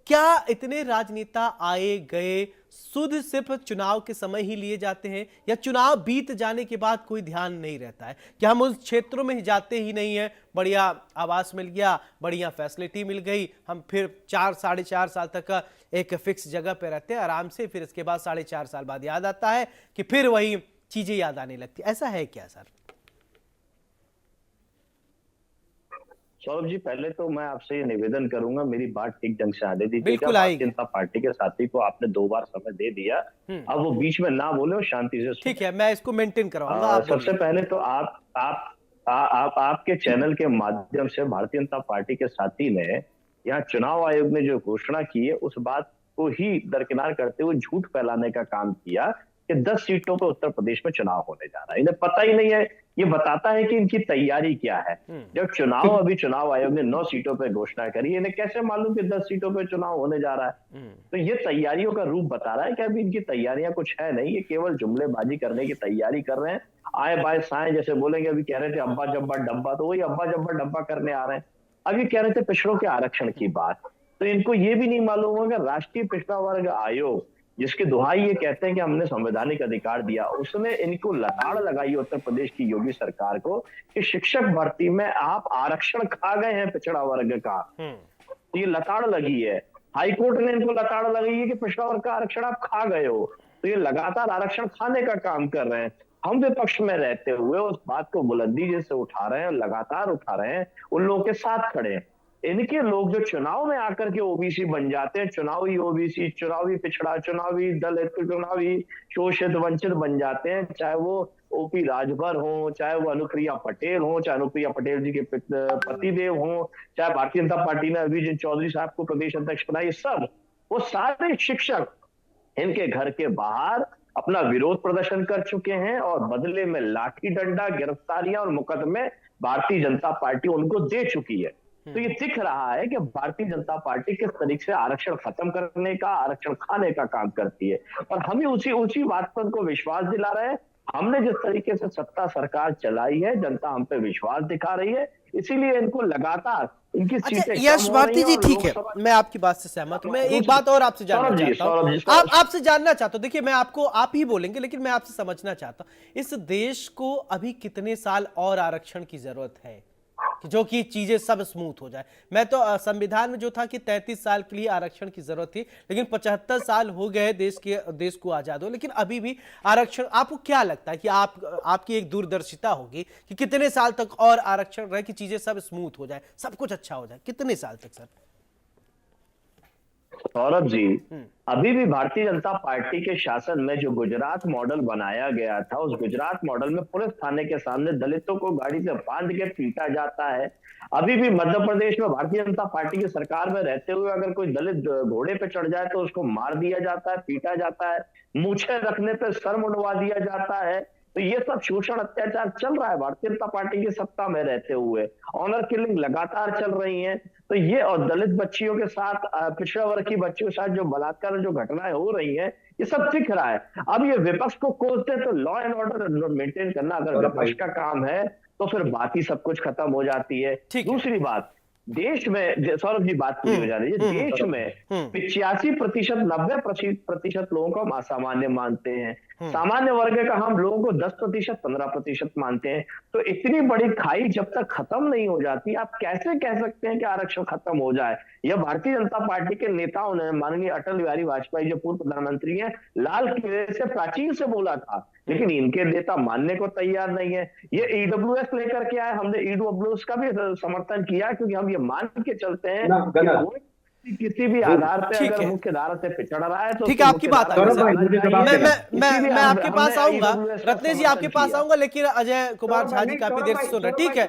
Speaker 1: क्या इतने राजनेता आए गए शुद्ध सिर्फ चुनाव के समय ही लिए जाते हैं, या चुनाव बीत जाने के बाद कोई ध्यान नहीं रहता है? क्या हम उस क्षेत्रों में जाते ही नहीं है, बढ़िया आवास मिल गया, बढ़िया फैसिलिटी मिल गई, हम फिर 4 साढ़े 4 साल तक का एक फिक्स जगह पे रहते हैं आराम से, फिर इसके बाद 4.5 साल बाद याद आता है कि फिर वही चीजें याद आने लगती, ऐसा है क्या सर?
Speaker 2: सौरभ जी, पहले तो मैं आपसे ये निवेदन करूंगा, मेरी बात ठीक ढंग से आने दीजिए।
Speaker 1: बिल्कुल
Speaker 2: भारतीय जनता पार्टी के साथी को आपने 2 बार समय दे दिया, अब वो बीच में ना बोले और शांति से सुने।
Speaker 1: ठीक है, मैं इसको मेंटेन करवाऊंगा।
Speaker 2: सबसे पहले तो आपके चैनल के माध्यम से भारतीय जनता पार्टी के साथी ने यहाँ चुनाव आयोग ने जो घोषणा की है, उस बात को ही दरकिनार करते हुए झूठ फैलाने का काम किया कि 10 सीटों पर उत्तर प्रदेश में चुनाव होने जा रहा है। इन्हें पता ही नहीं है। ये बताता है कि इनकी तैयारी क्या है। जब अभी चुनाव आयोग ने 9 सीटों पर घोषणा करी, इन्हें कैसे मालूम कि 10 सीटों पर चुनाव होने जा रहा है? तो ये तैयारियों का रूप बता रहा है कि अभी इनकी तैयारियां कुछ है नहीं, ये केवल जुमलेबाजी करने की तैयारी कर रहे हैं। आए बाय साए जैसे बोलेंगे, अभी कह रहे थे अब्बा जब्बा डब्बा, तो वही अब्बा जब्बा डब्बा करने आ रहे हैं। अभी कह रहे थे पिछड़ों के आरक्षण की बात, तो इनको ये भी नहीं मालूम होगा राष्ट्रीय पिछड़ा वर्ग आयोग, जिसकी दुहाई ये कहते हैं कि हमने संवैधानिक अधिकार दिया, उसने इनको लताड़ लगाई उत्तर प्रदेश की योगी सरकार को कि शिक्षक भर्ती में आप आरक्षण खा गए हैं पिछड़ा वर्ग का। तो ये लताड़ लगी है, हाईकोर्ट ने इनको लताड़ लगाई है कि पिछड़ा वर्ग का आरक्षण आप खा गए हो। तो ये लगातार आरक्षण खाने का काम कर रहे हैं। हम विपक्ष में रहते हुए उस बात को बुलंदी जैसे उठा रहे हैं, लगातार उठा रहे हैं, उन लोगों के साथ खड़े हैं। इनके लोग जो चुनाव में आकर के ओबीसी बन जाते हैं, चुनावी ओबीसी, चुनावी पिछड़ा, चुनावी दलित, चुनावी शोषित वंचित बन जाते हैं, चाहे वो ओपी राजभर हो, चाहे वो अनुप्रिया पटेल हो, चाहे अनुप्रिया पटेल जी के पतिदेव हो, चाहे भारतीय जनता पार्टी ने अभी जिन चौधरी साहब को प्रदेश अध्यक्ष बनाया, सब वो सारे शिक्षक इनके घर के बाहर अपना विरोध प्रदर्शन कर चुके हैं और बदले में लाठी डंडा, गिरफ्तारियां और मुकदमे भारतीय जनता पार्टी उनको दे चुकी है। तो ये दिख रहा है कि भारतीय जनता पार्टी किस तरीके से आरक्षण खत्म करने का, आरक्षण खाने का काम करती है। और हम ही उसी बात पर उनको विश्वास दिला रहे हैं। हमने जिस तरीके से सत्ता सरकार चलाई है, जनता हम पे विश्वास दिखा रही है। इसीलिए इनको लगातार इनकी
Speaker 1: अच्छा
Speaker 2: सीटें
Speaker 1: यश
Speaker 2: कम हो
Speaker 1: भारती
Speaker 2: रही
Speaker 1: जी
Speaker 2: हैं और
Speaker 1: ठीक है,
Speaker 2: लोकसभा।
Speaker 1: मैं आपकी बात से सहमत हूं। मैं एक बात और आपसे जानना
Speaker 2: सौरभ जी,
Speaker 1: चाहता
Speaker 2: सौरभ जी,
Speaker 1: हूं,
Speaker 2: सौरभ-
Speaker 1: आपसे जानना चाहता हूं। देखिए मैं आपको आप ही बोलेंगे, लेकिन मैं आपसे समझना चाहता हूं इस देश को अभी कितने साल और आरक्षण की जरूरत है कि जो कि चीजें सब स्मूथ हो जाए। मैं तो संविधान में जो था कि 33 साल के लिए आरक्षण की जरूरत थी, लेकिन 75 साल हो गए देश को आजाद हो, लेकिन अभी भी आरक्षण। आपको क्या लगता है कि आपकी एक दूरदर्शिता होगी कि कितने साल तक और आरक्षण रहे कि चीजें सब स्मूथ हो जाए, सब कुछ अच्छा हो जाए, कितने साल तक सर?
Speaker 2: सौरभ जी, अभी भी भारतीय जनता पार्टी के शासन में जो गुजरात मॉडल बनाया गया था, उस गुजरात मॉडल में पुलिस थाने के सामने दलितों को गाड़ी से बांध के पीटा जाता है। अभी भी मध्य प्रदेश में भारतीय जनता पार्टी की सरकार में रहते हुए अगर कोई दलित घोड़े पे चढ़ जाए तो उसको मार दिया जाता है, पीटा जाता है, मूछें रखने पे सर मुंडवा दिया जाता है। तो ये सब शोषण अत्याचार चल रहा है भारतीय जनता पार्टी की सत्ता में रहते हुए। ऑनर किलिंग लगातार चल रही है। तो ये और दलित बच्चियों के साथ, पिछड़ा वर्ग की बच्चियों के साथ जो बलात्कार, जो घटनाएं हो रही हैं, ये सब दिख रहा है। अब ये विपक्ष को कोसते तो लॉ एंड ऑर्डर मेंटेन करना अगर विपक्ष का काम है तो फिर बात ही सब कुछ खत्म हो जाती है।
Speaker 1: ठीक है।
Speaker 2: दूसरी बात, देश में सौरभ जी बात पूरी हो जा रही है, देश में 85%, 90% लोगों को हम असामान्य मानते हैं। सामान्य वर्ग का हम लोगों को 10%, 15% मानते हैं। तो इतनी बड़ी खाई जब तक खत्म नहीं हो जाती, आप कैसे कह सकते हैं कि आरक्षण खत्म हो जाए? यह भारतीय जनता पार्टी के नेताओं ने, माननीय अटल बिहारी वाजपेयी जो पूर्व प्रधानमंत्री हैं, लाल किले से प्राचीर से बोला था, लेकिन इनके नेता मानने को तैयार नहीं है। ये ईडब्ल्यूएस लेकर के आए, हमने ईडब्ल्यूएस का भी समर्थन किया क्योंकि हम ये मान के चलते हैं कि किसी भी आधार पे
Speaker 1: ठीक
Speaker 2: अगर
Speaker 1: है।
Speaker 2: मुख्य धारा से पिछड़ रहा है तो
Speaker 1: ठीक है, आपकी बात आ गई सर। मैं आपके पास आऊंगा, रत्नेश जी आपके पास आऊंगा, लेकिन अजय कुमार झा जी काफी देर से सुन रहे हैं। ठीक है,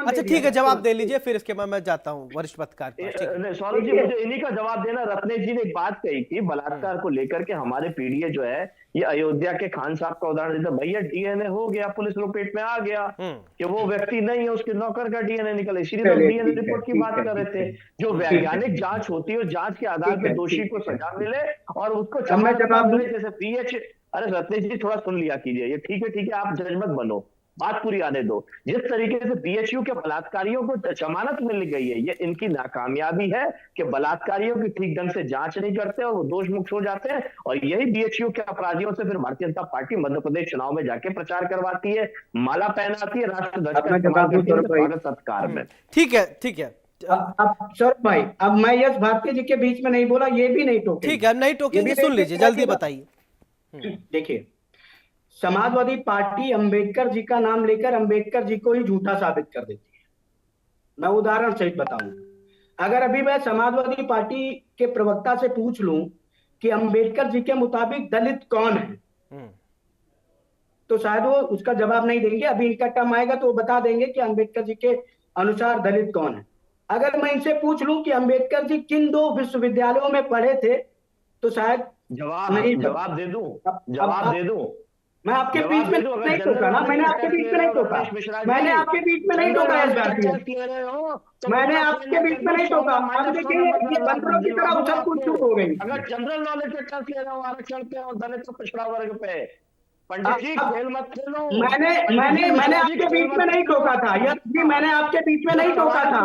Speaker 1: अच्छा ठीक है, जवाब दे लीजिए, फिर इसके बाद मैं जाता हूँ वरिष्ठ पत्रकार के पास। ठीक है।
Speaker 2: सौरभ जी, मुझे इन्हीं का जवाब देना। रत्नेश जी ने एक बात कही थी बलात्कार को लेकर के, हमारे पीडीए जो है, ये अयोध्या के खान साहब का उदाहरण देता, भैया डीएनए हो गया, पुलिस लपेट में आ गया कि वो व्यक्ति नहीं है, उसके नौकर का डीएनए निकला, इसीलिए हम डीएनए रिपोर्ट की बात कर रहे थे। जो वैज्ञानिक जांच होती है, जांच के आधार पर दोषी को सजा मिले और उसको जवाब मिले, जैसे पीएच। अरे रत्नेश जी थोड़ा सुन लिया कीजिए, ये ठीक है, आप जज मत बनो, बात पूरी आने दो। जिस तरीके से बीएचयू के बलात्कारियों को जमानत मिल गई है, ये इनकी नाकामयाबी है कि बलात्कारियों की ठीक ढंग से जांच नहीं करते और वो दोष मुक्त हो जाते हैं। और यही बीएचयू के अपराधियों से फिर भारतीय जनता पार्टी मध्य प्रदेश चुनाव में जाके प्रचार करवाती है, माला पहनाती है, राष्ट्र ध्वज का इस्तेमाल करती है स्वागत सत्कार में।
Speaker 1: ठीक है, ठीक है।
Speaker 3: अब सौरभ भाई, अब मैं यश भारती जी के बीच में नहीं बोला, ये भी नहीं टोकेंगे।
Speaker 1: ठीक है, नहीं टोकेंगे, सुन लीजिए, जल्दी बताइए।
Speaker 3: देखिए, समाजवादी पार्टी अंबेडकर जी का नाम लेकर अंबेडकर जी को ही झूठा साबित कर देती है। मैं उदाहरण सहित बताऊं, अगर अभी मैं समाजवादी पार्टी के प्रवक्ता से पूछ लूं कि अंबेडकर जी के मुताबिक दलित कौन है, तो शायद वो उसका जवाब नहीं देंगे। अभी इनका टर्म आएगा तो वो बता देंगे कि अंबेडकर जी के अनुसार दलित कौन है। अगर मैं इनसे पूछ लूं कि अंबेडकर जी किन 2 विश्वविद्यालयों में पढ़े थे, तो शायद
Speaker 2: जवाब दे दूं।
Speaker 3: मैं आपके बीच में नहीं टोका ना, मैंने आपके बीच में नहीं टोका, मैंने आपके बीच में नहीं टोका इस बात में, मैंने आपके बीच में नहीं टोका। अब देखिए, ये बंदरों की तरह उछल कूद शुरू हो गई।
Speaker 2: अगर जनरल नॉलेज का टेस्ट ले रहे हो आरक्षण पे और दलित पिछड़ा वर्ग पे, पंडित जी खेल मत खेलो।
Speaker 3: मैंने आपके बीच में नहीं टोका था यश जी, मैंने आपके बीच में नहीं टोका था,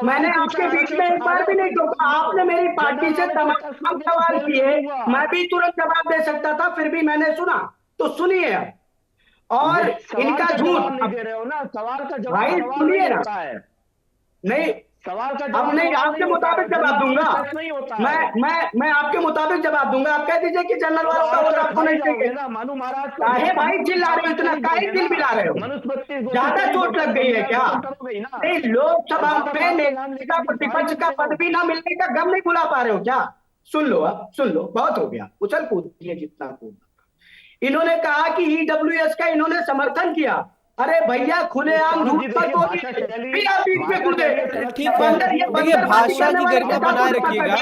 Speaker 3: मैंने आपके बीच में एक बार भी नहीं टोका। आपने मेरी पार्टी से तमाम सवाल किए, मैं भी तुरंत जवाब दे सकता था, फिर भी मैंने सुना। तो सुनिए, और इनका झूठ
Speaker 2: नहीं दे रहे हो ना, सवाल का जवाब
Speaker 3: भाई सुनिए ना, नहीं
Speaker 2: सवाल का
Speaker 3: अब नहीं, आपके मुताबिक जवाब दूंगा मैं आपके मुताबिक जवाब दूंगा। आप कह दीजिए कि जनरल वालों का वोट आपको नहीं चाहिए
Speaker 2: ना, मानू महाराज
Speaker 3: काहे भाई चिल्ला रहे हो इतना, काहे दिल मिला रहे हो, ज्यादा चोट लग गई है क्या? नहीं, लोकसभा में नेता प्रतिपक्ष का पद भी ना मिलने का गम नहीं भुला पा रहे हो क्या? सुन लो, अब सुन लो, बहुत हो गया, उछल कूद किए जितना कूद। इन्होंने कहा कि ईडब्ल्यूएस का इन्होंने समर्थन किया। अरे भैया, खुलेआम झूठ पर तो भी आप बीच में कूदे।
Speaker 1: ठीक है, देखिए भाषा की गरिमा बनाए रखिएगा।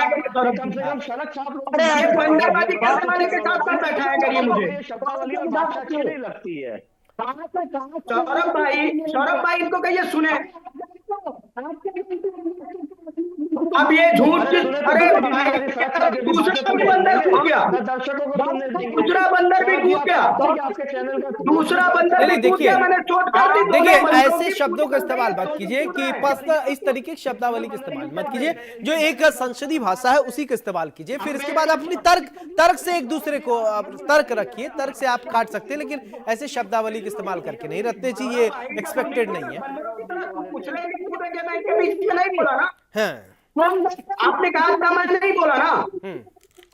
Speaker 2: कम से कम सड़क साफ लोग,
Speaker 3: अरे ये बंदरबाजी करने वाले के साथ मत बैठाया करिए मुझे।
Speaker 2: लगती है
Speaker 3: सौरभ भाई इनको कहिए सुने। अब ये झूठ की, अरे दूसरा भी बंदर कूद गया,
Speaker 2: दर्शकों को सुनने देंगे।
Speaker 3: दूसरा बंदर भी कूद गया,
Speaker 2: आपके चैनल का
Speaker 3: दूसरा बंदर
Speaker 1: नहीं,
Speaker 3: भी कूद
Speaker 1: देखिए,
Speaker 3: गया, मैंने चोट कर दी।
Speaker 1: देखिए
Speaker 3: दोनों बंदरों
Speaker 1: ऐसे
Speaker 3: की
Speaker 1: शब्दों का
Speaker 3: पूरी
Speaker 1: इस्तेमाल
Speaker 3: बताइए,
Speaker 1: मत
Speaker 3: तो
Speaker 1: कीजिए कि पर्सनल इस तरीके की शब्दावली का इस्तेमाल मत कीजिए, जो एक संसदीय भाषा है उसी का इस्तेमाल कीजिए। फिर इसके बाद अपनी तर्क से एक दूसरे को तर्क रखिए, तर्क से आप काट सकते हैं, लेकिन ऐसे शब्दावली का इस्तेमाल करके नहीं। रत्ते जी ये एक्सपेक्टेड नहीं है।
Speaker 3: नहीं बोला ना,
Speaker 1: हाँ,
Speaker 3: आपने कहा था, मैं नहीं बोला ना,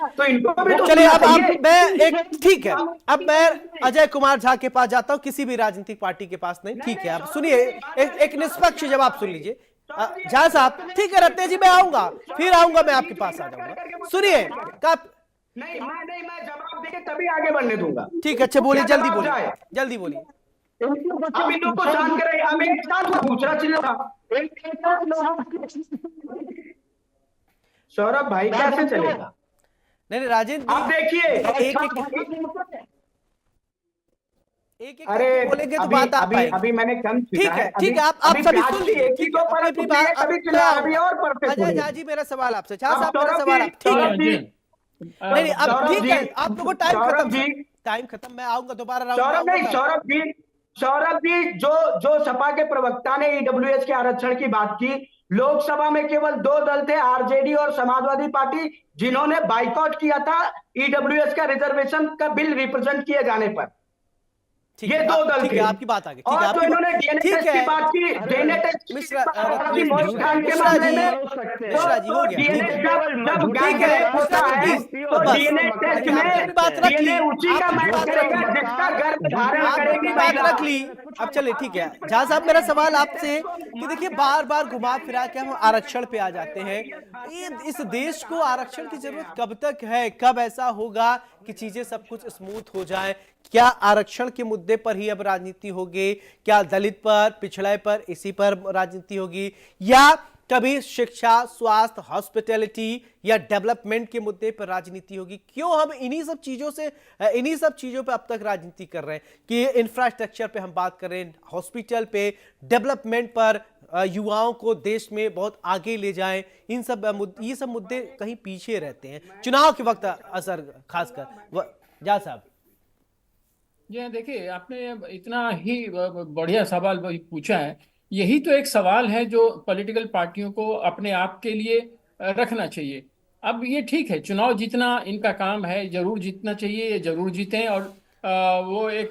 Speaker 3: तो इनको भी तो
Speaker 1: चलिए
Speaker 3: सुनना
Speaker 1: अब
Speaker 3: चाहिए।
Speaker 1: मैं एक, ठीक है, अब मैं अजय कुमार झा के पास जाता हूं, किसी भी राजनीतिक पार्टी के पास नहीं। ठीक है, अब सुनिए, एक निष्पक्ष जवाब सुन लीजिए। झा साहब, ठीक है रत्ते जी, मैं आऊंगा, फिर आऊंगा, मैं आपके पास आ जाऊंगा। सुनिए कब,
Speaker 3: नहीं मैं जवाब देके तभी आगे बढ़ने दूंगा।
Speaker 1: ठीक है, अच्छा बोलिए,
Speaker 3: क्या
Speaker 1: जल्दी
Speaker 3: जवाब
Speaker 1: बोलिए,
Speaker 3: जाए?
Speaker 1: जल्दी बोलिए।
Speaker 3: अब इन लोग को शांत करे, अब एक साथ में दूसरा चिल्ला। सौरभ भाई कैसे चलेगा?
Speaker 1: नहीं राजेंद्र
Speaker 3: आप देखिए,
Speaker 1: एक
Speaker 3: अरे
Speaker 1: बोलेंगे तो
Speaker 3: अभी
Speaker 1: बात आ
Speaker 3: अभी
Speaker 1: पाएगी।
Speaker 3: अभी मैंने कम
Speaker 1: ठीक है, ठीक है, आप सभी सुन लीजिए, ठीक है, अपनी बात
Speaker 3: कभी चिल्ला, अभी और परफेक्ट
Speaker 1: अजय झा जी, मेरा सवाल आपसे, झा साहब मेरा सवाल आप, ठीक है, नहीं अब ठीक है, आप लोगों टाइम खत्म, टाइम खत्म, मैं आऊंगा दोबारा।
Speaker 3: सौरभ जी, जो सपा के प्रवक्ता ने ईडब्ल्यूएस के आरक्षण की बात की, लोकसभा में केवल 2 दल थे, आरजेडी और समाजवादी पार्टी, जिन्होंने बाइकआउट किया था ईडब्ल्यूएस का रिजर्वेशन का बिल रिप्रेजेंट किए जाने पर। ये 2 दल
Speaker 1: ठीक
Speaker 3: थे।
Speaker 1: है, आपकी बात आ गई, ठीक है,
Speaker 3: और जो इन्होंने डीएनए टेस्ट की बात की, डीएनए टेस्ट
Speaker 1: मिश्रा
Speaker 3: की मौत खान के
Speaker 1: मिश्रा
Speaker 3: मामले
Speaker 1: जी,
Speaker 3: में,
Speaker 1: मिश्रा जी, हो गया, ठीक
Speaker 3: डीएनए
Speaker 1: है,
Speaker 3: जब
Speaker 1: ठीक है,
Speaker 3: गैंग होता है तो
Speaker 1: बस,
Speaker 3: डीएनए टेस्ट में
Speaker 1: बात रख ली,
Speaker 3: डीएनए उसी का मैच करेगा जिसका गर्भ धारण करेगी
Speaker 1: बात
Speaker 3: महिला।
Speaker 1: रख ली। अब चले, ठीक है झा साहब, मेरा सवाल आपसे कि देखिए, बार बार घुमा फिरा के हम आरक्षण पे आ जाते हैं। इस देश को आरक्षण की जरूरत कब तक है? कब ऐसा होगा कि चीजें सब कुछ स्मूथ हो जाए? क्या आरक्षण के मुद्दे पर ही अब राजनीति होगी? क्या दलित पर, पिछड़े पर, इसी पर राजनीति होगी? या कभी शिक्षा, स्वास्थ्य, हॉस्पिटैलिटी या डेवलपमेंट के मुद्दे पर राजनीति होगी? क्यों हम इन्हीं सब चीजों पे अब तक राजनीति कर रहे हैं कि इंफ्रास्ट्रक्चर पे हम बात कर रहे हैं, हॉस्पिटल पे, डेवलपमेंट पर, युवाओं को देश में बहुत आगे ले जाएं, ये सब मुद्दे कहीं पीछे रहते हैं चुनाव के वक्त असर खासकर। जा साहब
Speaker 5: जी हाँ, देखिए आपने इतना ही बढ़िया सवाल पूछा है। यही तो एक सवाल है जो पॉलिटिकल पार्टियों को अपने आप के लिए रखना चाहिए। अब ये ठीक है, चुनाव जीतना इनका काम है, जरूर जीतना चाहिए, ये जरूर जीतें, और वो एक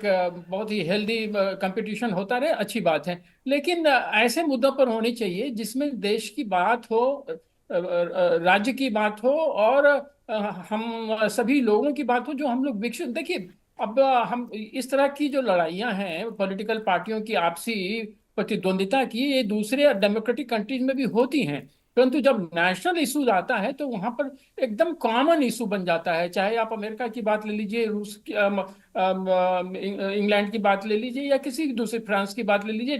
Speaker 5: बहुत ही हेल्दी कंपटीशन होता रहे, अच्छी बात है। लेकिन ऐसे मुद्दों पर होनी चाहिए जिसमें देश की बात हो, राज्य की बात हो, और हम सभी लोगों की बात हो, जो हम लोग विकसित। देखिए, अब हम इस तरह की जो लड़ाइयां हैं पॉलिटिकल पार्टियों की आपसी प्रतिद्वंदिता की, ये दूसरे डेमोक्रेटिक कंट्रीज में भी होती हैं, परंतु जब नेशनल इशूज आता है तो वहां पर एकदम कॉमन इशू बन जाता है। चाहे आप अमेरिका की बात ले लीजिए, रूस की, इंग्लैंड की बात ले लीजिए, या किसी दूसरे, फ्रांस की बात ले लीजिए,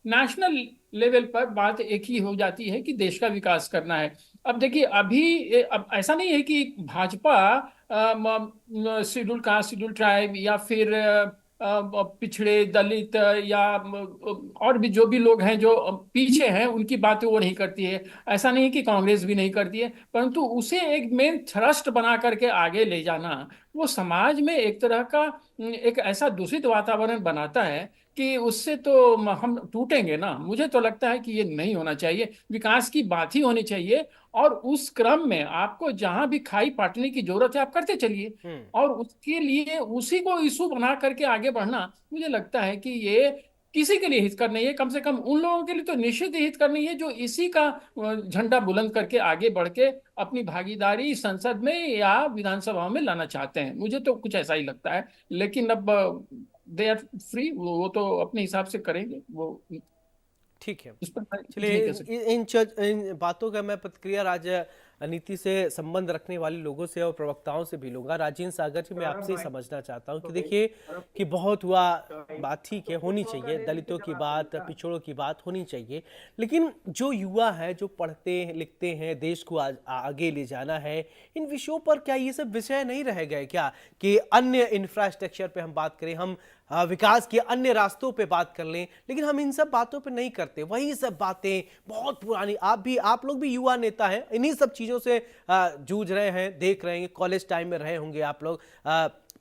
Speaker 5: नेशनल लेवल पर बात एक ही हो जाती है कि देश का विकास करना है। अब देखिए, अब ऐसा नहीं है कि Bhajpa schedule caste, schedule tribe, या फिर पिछड़े, दलित, या और भी जो भी लोग हैं जो पीछे हैं, उनकी बातें वो नहीं करती है। ऐसा नहीं है कि कांग्रेस भी नहीं करती है, परंतु उसे एक मेन थ्रस्ट बना करके आगे ले जाना, वो समाज में एक तरह का एक ऐसा दूषित वातावरण बनाता है कि उससे तो हम टूटेंगे ना। मुझे तो लगता है कि ये नहीं होना चाहिए, विकास की बात ही होनी चाहिए, और उस क्रम में आपको जहां भी खाई पाटने की जरूरत है आप करते चलिए, और उसके लिए उसी को इशू बना करके आगे बढ़ना, मुझे लगता है कि ये किसी के लिए हितकर नहीं है। कम से कम उन लोगों के लिए तो निश्चित ही हितकर नहीं है जो इसी का झंडा बुलंद करके आगे बढ़ के अपनी भागीदारी संसद में या विधानसभा में लाना चाहते हैं। मुझे तो कुछ ऐसा ही लगता है, लेकिन अब दे आर फ्री, वो तो अपने हिसाब से करेंगे वो।
Speaker 1: ठीक है,
Speaker 5: उस पर
Speaker 1: चलिए इन बातों का मैं प्रतिक्रिया नीति से संबंध रखने वाले लोगों से और प्रवक्ताओं से भी लूंगा। राजेंद्र सागर जी, मैं आपसे समझना चाहता हूं कि देखिए कि बहुत हुआ बात, ठीक है, होनी चाहिए, दलितों की बात, पिछड़ों की बात होनी चाहिए, लेकिन जो युवा है, जो पढ़ते हैं, लिखते हैं, देश को आगे ले जाना है, इन विषयों पर क्या ये सब विषय नहीं रह गए क्या कि अन्य इंफ्रास्ट्रक्चर पे हम बात करें, हम विकास के अन्य रास्तों पे बात कर लें, लेकिन हम इन सब बातों पे नहीं करते। वही सब बातें बहुत पुरानी, आप लोग भी युवा नेता हैं, इन्हीं सब चीज़ों से जूझ रहे हैं, देख रहे हैं, कॉलेज टाइम में रहे होंगे आप लोग,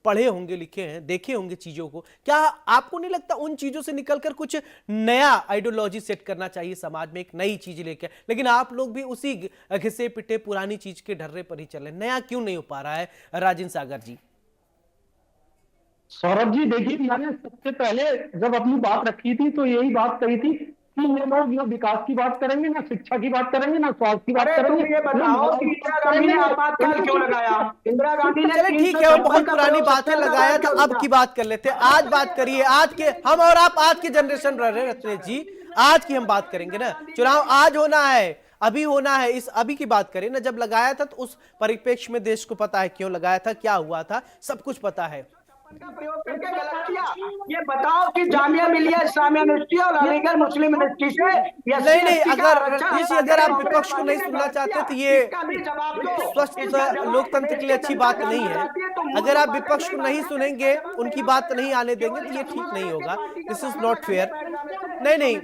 Speaker 1: पढ़े होंगे, लिखे हैं, देखे होंगे चीज़ों को। क्या आपको नहीं लगता उन चीज़ों से निकलकर कुछ नया आइडियोलॉजी सेट करना चाहिए समाज में, एक नई चीज़ लेकर? लेकिन आप लोग भी उसी घिसे पिटे पुरानी चीज़ के ढर्रे पर ही चल रहे, नया क्यों नहीं हो पा रहा है राजेंद्र सागर जी?
Speaker 4: सौरभ जी, देखिए, मैंने सबसे पहले जब अपनी बात रखी थी तो यही बात कही थी कि ये लोग ना विकास की बात करेंगे, ना शिक्षा की बात करेंगे, ना स्वास्थ्य की बात करेंगे।
Speaker 3: तुम ये बताओ कि इंदिरा गांधी ने आपातकाल क्यों लगाया? इंदिरा गांधी ने
Speaker 1: चले ठीक है, वो बहुत पुरानी बात है, लगाया तो अब की बात कर लेते हैं। आज बात करिए, आज के हम और आप आज की जनरेशन रह रहे हैं रत्नेश जी, आज की हम बात करेंगे ना। चुनाव आज होना है, अभी होना है, इस अभी की बात करें ना। जब लगाया था तो उस परिप्रेक्ष्य में देश को पता है क्यों लगाया था, क्या हुआ था, सब कुछ पता है।
Speaker 3: का प्रयोग करके गलत किया। ये बताओ कि जामिया मिलिया इस्लामिया यूनिवर्सिटी और अलीगढ़ मुस्लिम यूनिवर्सिटी से
Speaker 1: नहीं, अगर आप विपक्ष को नहीं सुनना चाहते तो ये स्वस्थ लोकतंत्र के लिए अच्छी बात नहीं है। अगर आप विपक्ष को नहीं सुनेंगे, उनकी बात नहीं आने देंगे तो ये ठीक नहीं होगा। This is not fair. नहीं,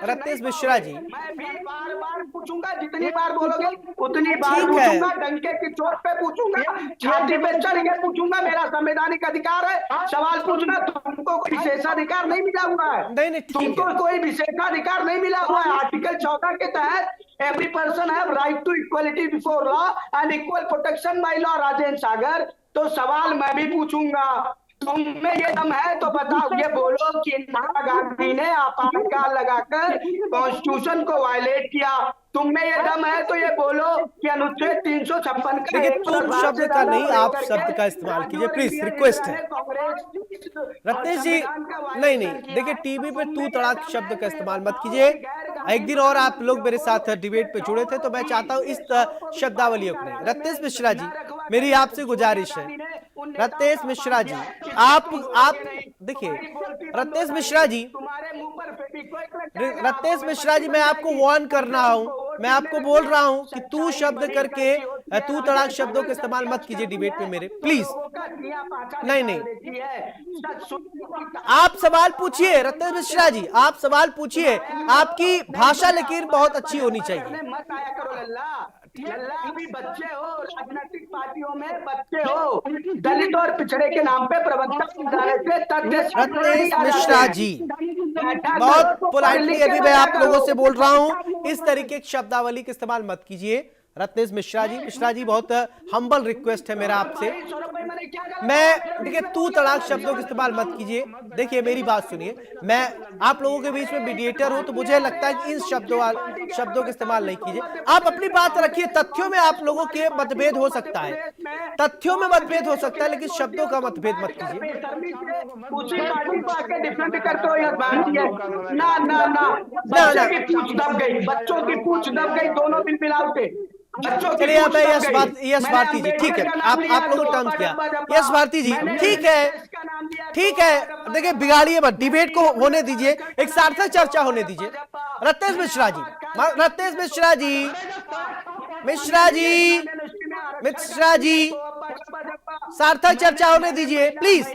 Speaker 1: रत्नेश मिश्रा जी,
Speaker 3: मैं भी बार-बार पूछूंगा, जितनी बार बोलोगे उतनी बार पूछूंगा, डंके की चोट पे पूछूंगा, छाती पे चढ़ के पूछूंगा। मेरा संवैधानिक अधिकार है सवाल पूछना। तुमको कोई विशेषाधिकार नहीं मिला हुआ है।
Speaker 1: नहीं,
Speaker 3: तुमको कोई विशेषाधिकार नहीं मिला हुआ है। आर्टिकल 14 के तहत every person have right to equality before law and equal protection by law. Rajendra Sagar, तो सवाल मैं भी पूछूंगा, तुम में ये दम है तो बताओ, ये बोलो कि इंदिरा गांधी ने आपातकाल लगाकर कॉन्स्टिट्यूशन को वायलेट किया। तुम में ये दम है तो ये बोलो कि अनुच्छेद 356 का
Speaker 1: देखिए, तुम शब्द का नहीं, आप शब्द का इस्तेमाल कीजिए प्लीज, रिक्वेस्ट है। रत्नेश जी, नहीं, देखिए, टीवी पे तू तड़ाक शब्द का इस्तेमाल मत कीजिए। एक दिन और आप लोग मेरे साथ डिबेट पे जुड़े थे तो मैं चाहता हूँ इस शब्दावली अपने। रत्नेश मिश्रा जी, मेरी आपसे गुजारिश है, रत्नेश मिश्रा जी, आप देखिए, रत्नेश मिश्रा जी, रत्नेश मिश्रा जी, मैं आपको वार्न कर रहा हूं, मैं आपको बोल रहा हूं कि तू शब्द करके तू तड़ाक शब्दों का इस्तेमाल मत कीजिए डिबेट में मेरे, प्लीज। नहीं, आप सवाल पूछिए रत्नेश मिश्रा जी, आप सवाल पूछिए। आपकी भाषा लेकिन बहुत अच्छी होनी चाहिए।
Speaker 3: मत आया करो लल्ला, अभी बच्चे हो, राजनीतिक पार्टियों में बच्चे हो, दलित और पिछड़े के नाम पे
Speaker 1: रत्नेश मिश्रा जी, बहुत पोलाइटली अभी मैं आप लोगों से बोल रहा हूं, इस तरीके की शब्दावली का इस्तेमाल मत कीजिए। रत्नेश मिश्रा जी, बहुत हम्बल रिक्वेस्ट है मेरा आपसे। मैं देखिए, तू तड़ाक शब्दों का इस्तेमाल मत कीजिए। देखिए, मेरी बात सुनिए, मैं आप लोगों के बीच में मीडिएटर हूं तो मुझे लगता है कि इन शब्दों का इस्तेमाल नहीं कीजिए। आप अपनी बात रखिए। तथ्यों में आप लोगों के मतभेद हो सकता है, तथ्यों में मतभेद हो सकता है, लेकिन शब्दों का मतभेद मत कीजिए।
Speaker 3: बच्चों की पूछ दब गई, दोनों दिन मिलावटे।
Speaker 1: चलिए, अब यश भारती जी, ठीक है, आप लोगों ने टर्म किया। यश भारती जी, ठीक है, देखिए, बिगाड़िए मत, डिबेट को होने दीजिए, एक सार्थक चर्चा होने दीजिए। रत्नेश मिश्रा जी, सार्थक चर्चा होने दीजिए प्लीज,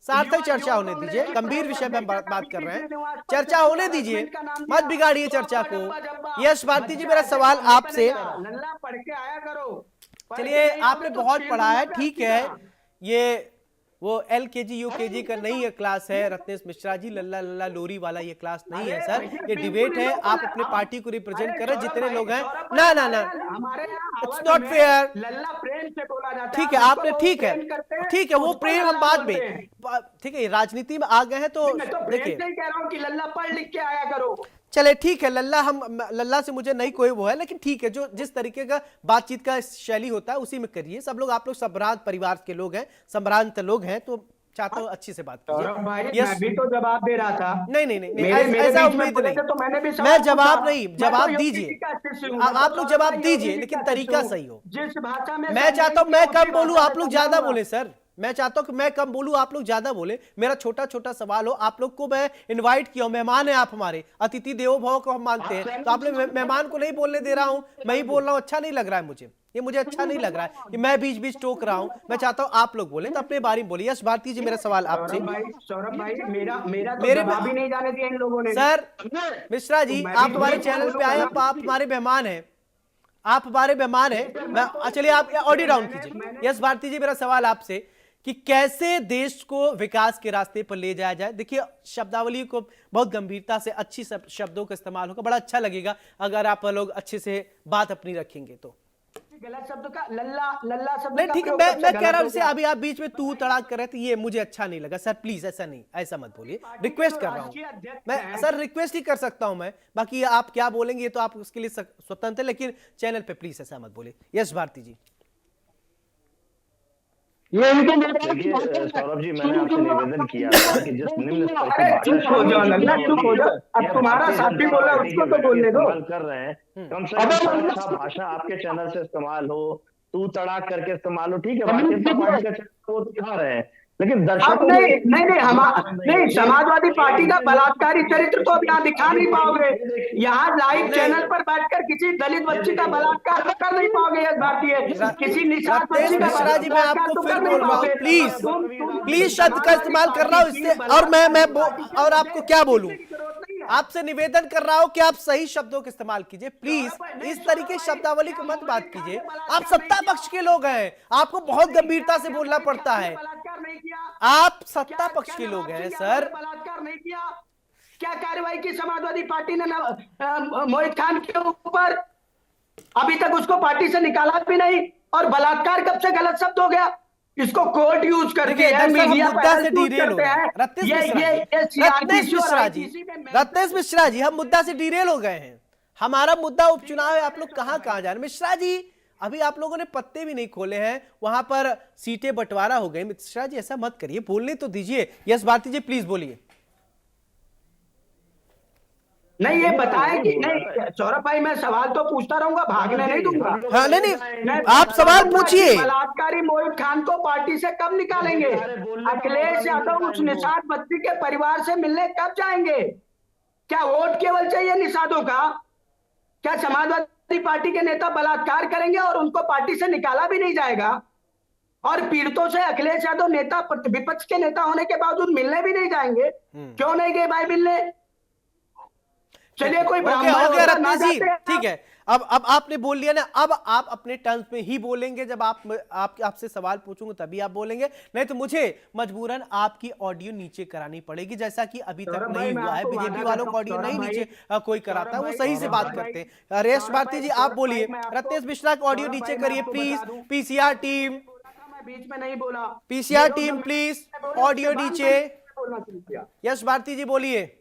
Speaker 1: सार्थक चर्चा होने दीजिए। गंभीर विषय पे हम बात कर रहे हैं, चर्चा होने दीजिए, मत बिगाड़िए चर्चा को। यश भारती जी, मेरा सवाल आपसे, चलिए, आपने बहुत पढ़ा है, ठीक है, ये वो LKG UKG का नहीं क्लास है रत्नेश मिश्रा जी, लल्ला लल्ला लोरी वाला ये क्लास नहीं है सर, ये डिबेट है। आप अपने पार्टी को रिप्रेजेंट कर रहे हैं, जितने लोग हैं। ना, इट्स नॉट फेयर। ठीक है, आपने ठीक है, वो प्रेम हम बाद में, ठीक है, राजनीति में आ गए हैं तो देखिए,
Speaker 3: कह रहा हूं कि लल्ला पढ़ लिख के आया करो।
Speaker 1: चले ठीक है, लल्ला से मुझे नहीं कोई वो है, लेकिन ठीक है, जो जिस तरीके का बातचीत का शैली होता है उसी में करिए। सब लोग, आप लोग संभ्रांत परिवार के लोग हैं, संभ्रांत लोग हैं, तो चाहता हूँ अच्छी से बात
Speaker 3: सौरभ भाई
Speaker 1: कीजिए।
Speaker 3: मैं भी तो जवाब दे रहा था।
Speaker 1: नहीं नहीं नहीं,
Speaker 3: मेरे मेरे
Speaker 1: ऐसा
Speaker 3: बीच में
Speaker 1: उम्मीद
Speaker 3: बोले
Speaker 1: नहीं।
Speaker 3: थे तो मैंने भी
Speaker 1: मैं
Speaker 3: सवाल
Speaker 1: जवाब
Speaker 3: पूछा।
Speaker 1: नहीं,
Speaker 3: मैं
Speaker 1: जवाब
Speaker 3: तो
Speaker 1: दीजिए।
Speaker 3: योगी जी का शिष्य हूँ, मैं
Speaker 1: आप
Speaker 3: तो
Speaker 1: लोग
Speaker 3: सौरभ
Speaker 1: जवाब
Speaker 3: भाई योगी
Speaker 1: दीजिए,
Speaker 3: जी
Speaker 1: लेकिन
Speaker 3: का
Speaker 1: तरीका
Speaker 3: शिष्य
Speaker 1: सही हो।
Speaker 3: हूँ। जिस भाषा में
Speaker 1: मैं चाहता हूं मैं कम बोलूं, आप लोग ज्यादा
Speaker 3: बोले।
Speaker 1: बोले सर। मैं चाहता हूं कि मैं कम बोलूं, आप लोग ज्यादा बोले। मेरा छोटा छोटा सवाल हो, आप लोग को मैं इनवाइट किया हूं, मेहमान है आप हमारे, अतिथि देवो भव को हम मानते हैं, तो आप लोग मेहमान को नहीं बोलने दे रहा हूं, मैं ही बोल रहा हूं। अच्छा नहीं लग रहा है मुझे, ये मुझे अच्छा नहीं लग रहा है कि मैं बीच बीच टोक रहा हूं। मैं चाहता हूं आप लोग बोले, तो अपने बारे में बोलिए। यश भारती जी, मेरा सवाल आपसे।
Speaker 3: सौरभ भाई मेरा मेरा तो
Speaker 1: मेरे
Speaker 3: जवाब ही नहीं जाने दिया इन लोगों ने।
Speaker 1: सर मिश्रा जी,
Speaker 3: मैं भी
Speaker 1: आप हमारे
Speaker 3: तो
Speaker 1: चैनल पे
Speaker 3: बोलूंगा
Speaker 1: आए,
Speaker 3: ना।
Speaker 1: आप हमारे मेहमान हैं, आप हमारे मेहमान हैं। मैं चलिए आप ऑडियो डाउन कीजिए। यस भारती जी, मेरा सवाल आपसे कि कैसे देश को विकास के रास्ते पर ले जाया जाए। देखिए, शब्दावली को बहुत गंभीरता से अच्छी शब्दों का इस्तेमाल होगा, बड़ा अच्छा लगेगा अगर आप लोग अच्छे से बात अपनी रखेंगे तो।
Speaker 3: गलत शब्द का लल्ला लल्ला शब्द
Speaker 1: नहीं
Speaker 3: का
Speaker 1: ठीक है,
Speaker 3: प्रयोग
Speaker 1: मैं
Speaker 3: सबसे
Speaker 1: कह
Speaker 3: गलत
Speaker 1: रहा हूं
Speaker 3: हो
Speaker 1: जैसे
Speaker 3: गया।
Speaker 1: अभी आप बीच में तू तड़ाक कर रहे थे, ये मुझे अच्छा नहीं लगा सर। प्लीज ऐसा नहीं, ऐसा मत बोलिए, रिक्वेस्ट कर रहा हूं मैं सर, रिक्वेस्ट ही कर सकता हूं मैं। बाकी आप क्या बोलेंगे तो आप उसके लिए स्वतंत्र हैं, लेकिन चैनल पे प्लीज ऐसा मत बोलिए। यश भारती जी,
Speaker 4: ये इनको
Speaker 2: देखिए सौरभ जी, मैंने आपसे निवेदन किया था कि जिस निम्न स्तर की
Speaker 3: अरे
Speaker 2: भाषा
Speaker 3: चुप हो जाओ लल्ला, चुप हो जाओ। अब
Speaker 2: यह
Speaker 3: तुम्हारा
Speaker 2: भारतीय
Speaker 3: साथी
Speaker 2: जनता
Speaker 3: बोल रहा है,
Speaker 2: पार्टी
Speaker 3: उसको
Speaker 2: के
Speaker 3: तो
Speaker 2: व्यक्ति
Speaker 3: बोलने दो।
Speaker 2: इस्तेमाल कर रहे हैं, कम से कम अच्छा भाषा आपके चैनल से इस्तेमाल हो, तू तड़ाक करके इस्तेमाल हो, ठीक है। भारतीय जनता पार्टी का चैनल वो दिखा रहे हैं, लेकिन
Speaker 3: अब
Speaker 2: दर्शकों
Speaker 3: नहीं
Speaker 2: को
Speaker 3: नहीं नहीं हम नहीं, समाजवादी पार्टी का बलात्कारी चरित्र तो अब यहाँ दिखा नहीं पाओगे। यहाँ लाइव चैनल पर बैठकर किसी दलित बच्ची का बलात्कार तो कर नहीं पाओगे। यश भारतीय किसी निषाद
Speaker 1: रत्नेश
Speaker 3: बच्ची का
Speaker 1: मिश्रा जी, मैं
Speaker 3: बलात्कार
Speaker 1: आपको
Speaker 3: तो
Speaker 1: फिर
Speaker 3: कर नहीं
Speaker 1: बोल रहा हूं,
Speaker 3: पाओगे।
Speaker 1: प्लीज प्लीज शब्द का इस्तेमाल कर रहा हूं इससे, और मैं और आपको क्या बोलूं, आपसे निवेदन कर रहा हूं कि आप सही शब्दों का इस्तेमाल कीजिए प्लीज। इस तरीके शब्दावली को मत बात कीजिए। आप सत्ता पक्ष के लोग हैं, आपको बहुत गंभीरता से बोलना पड़ता है। आप सत्ता पक्ष के लोग हैं सर।
Speaker 3: बलात्कार नहीं किया, क्या कार्रवाई की समाजवादी पार्टी ने मोहित खान के ऊपर? अभी तक उसको पार्टी से निकाला भी नहीं, और बलात्कार कब से गलत शब्द हो गया? इसको कोर्ट यूज करके
Speaker 1: दरअसल हम
Speaker 3: मीडिया
Speaker 1: मुद्दा से
Speaker 3: पैनल यूज
Speaker 1: डिरेल हो
Speaker 3: करते
Speaker 1: गए।
Speaker 3: हैं।
Speaker 1: रत्नेश मिश्रा जी, हम मुद्दा से डिरेल हो गए हैं। हमारा मुद्दा उपचुनाव है, आप लोग कहां कहां जा रहे हैं। मिश्रा जी, अभी आप लोगों ने पत्ते भी नहीं खोले हैं, वहां पर सीटें बंटवारा हो गई। मिश्रा जी ऐसा मत करिए, बोलने तो दीजिए। यस भारती जी प्लीज बोलिए।
Speaker 3: नहीं, ये बताएं कि नहीं सौरभ भाई, मैं सवाल तो पूछता रहूंगा, भागने नहीं दूंगा।
Speaker 1: हाँ नहीं, आप सवाल पूछिए।
Speaker 3: बलात्कारी मोहित खान को पार्टी से कब निकालेंगे? अखिलेश यादव उस निषाद बच्ची के परिवार से मिलने कब जाएंगे? क्या वोट केवल चाहिए निषादों का? क्या समाजवादी पार्टी के नेता बलात्कार करेंगे और उनको पार्टी से निकाला भी नहीं जाएगा? और पीड़ितों से अखिलेश यादव नेता, विपक्ष के नेता होने के बावजूद मिलने भी नहीं जाएंगे? क्यों नहीं गए भाई मिलने? चलिए कोई
Speaker 1: हो गया रत्नेश जी, ठीक
Speaker 3: है।
Speaker 1: है। अब आपने बोल लिया ना, अब आप अपने टर्म्स में ही बोलेंगे। जब आपसे सवाल पूछूंगा तभी आप बोलेंगे, नहीं तो मुझे मजबूरन आपकी ऑडियो नीचे करानी पड़ेगी, जैसा कि अभी तक नहीं हुआ है। बीजेपी वालों को ऑडियो नहीं नीचे कोई कराता है, वो सही से बात करते हैं। रेश भारती जी आप बोलिए। रत्नेश मिश्रा को ऑडियो नीचे करिए प्लीज। पीसीआर टीम,
Speaker 3: बीच में नहीं बोला।
Speaker 1: पीसीआर टीम प्लीज ऑडियो नीचे। यश भारती जी बोलिए।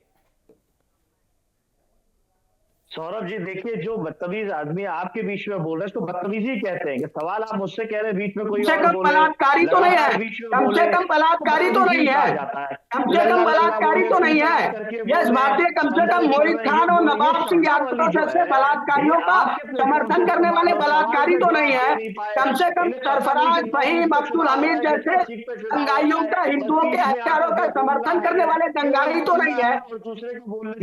Speaker 2: सौरभ जी देखिए, जो बदतमीज आदमी आपके बीच में बोल रहे हैं तो बदतमीजी कहते हैं कि सवाल आप मुझसे कह रहे हैं, बीच में कोई और बोले,
Speaker 3: बलात्कारी तो नहीं है, कम से कम बलात्कारी तो नहीं है, कम से कम बलात्कारी तो नहीं है। यश भारतीय कम से कम मोहित खान और नवाब सिंह यादव जैसे बलात्कारियों का समर्थन करने वाले बलात्कारी तो नहीं है। कम से कम सरफराज, फहीम, अब्दुल हमीद जैसे दंगाइयों का, हिंदुओं के हत्यारों का समर्थन करने वाले दंगाई तो नहीं है।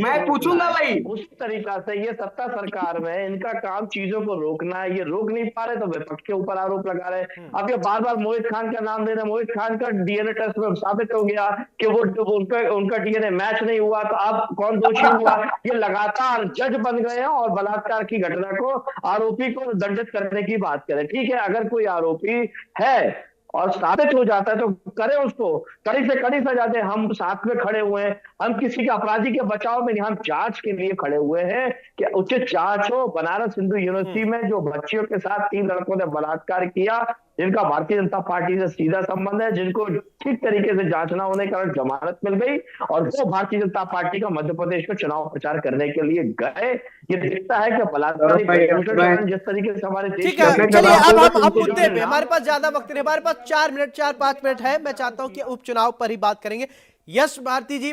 Speaker 3: मैं पूछूंगा भाई,
Speaker 2: उसी तरीका से ये सत्ता सरकार में इनका काम चीजों को रोकना है, ये रोक नहीं पा रहे तो विपक्ष के ऊपर आरोप लगा रहे हैं। अब ये बार बार मोहित खान का नाम दे रहे हैं। मोहित खान का डीएनए टेस्ट में साबित हो गया कि वो उनका डीएनए मैच नहीं हुआ, तो अब कौन दोषी हुआ? ये लगातार जज बन गए हैं और बलात्कार की घटना को, आरोपी को दंडित करने की बात करें। ठीक है, अगर कोई आरोपी है और साबित हो जाता है तो करें, उसको कड़ी से कड़ी सजा दें। हम साथ में खड़े हुए हैं, हम किसी के अपराधी के बचाव में नहीं, हम जांच के लिए खड़े हुए हैं कि उचित जांच हो। बनारस हिंदू यूनिवर्सिटी में जो बच्चियों के साथ 3 लड़कों ने बलात्कार किया, जिनका भारतीय जनता पार्टी से सीधा संबंध है, जिनको ठीक तरीके से जांच न होने के कारण जमानत मिल गई और वो भारतीय जनता पार्टी का मध्य प्रदेश में चुनाव प्रचार करने के लिए गए। ये दिखता है कि बलात्कारी जिस तरीके से हमारे देश
Speaker 1: ठीक है,
Speaker 2: में
Speaker 1: चलिए अब हम मुद्दे पे, हमारे पास ज्यादा वक्त नहीं, हमारे पास 4-5 मिनट है। मैं चाहता हूं कि उपचुनाव पर ही बात करेंगे। यश भारती जी,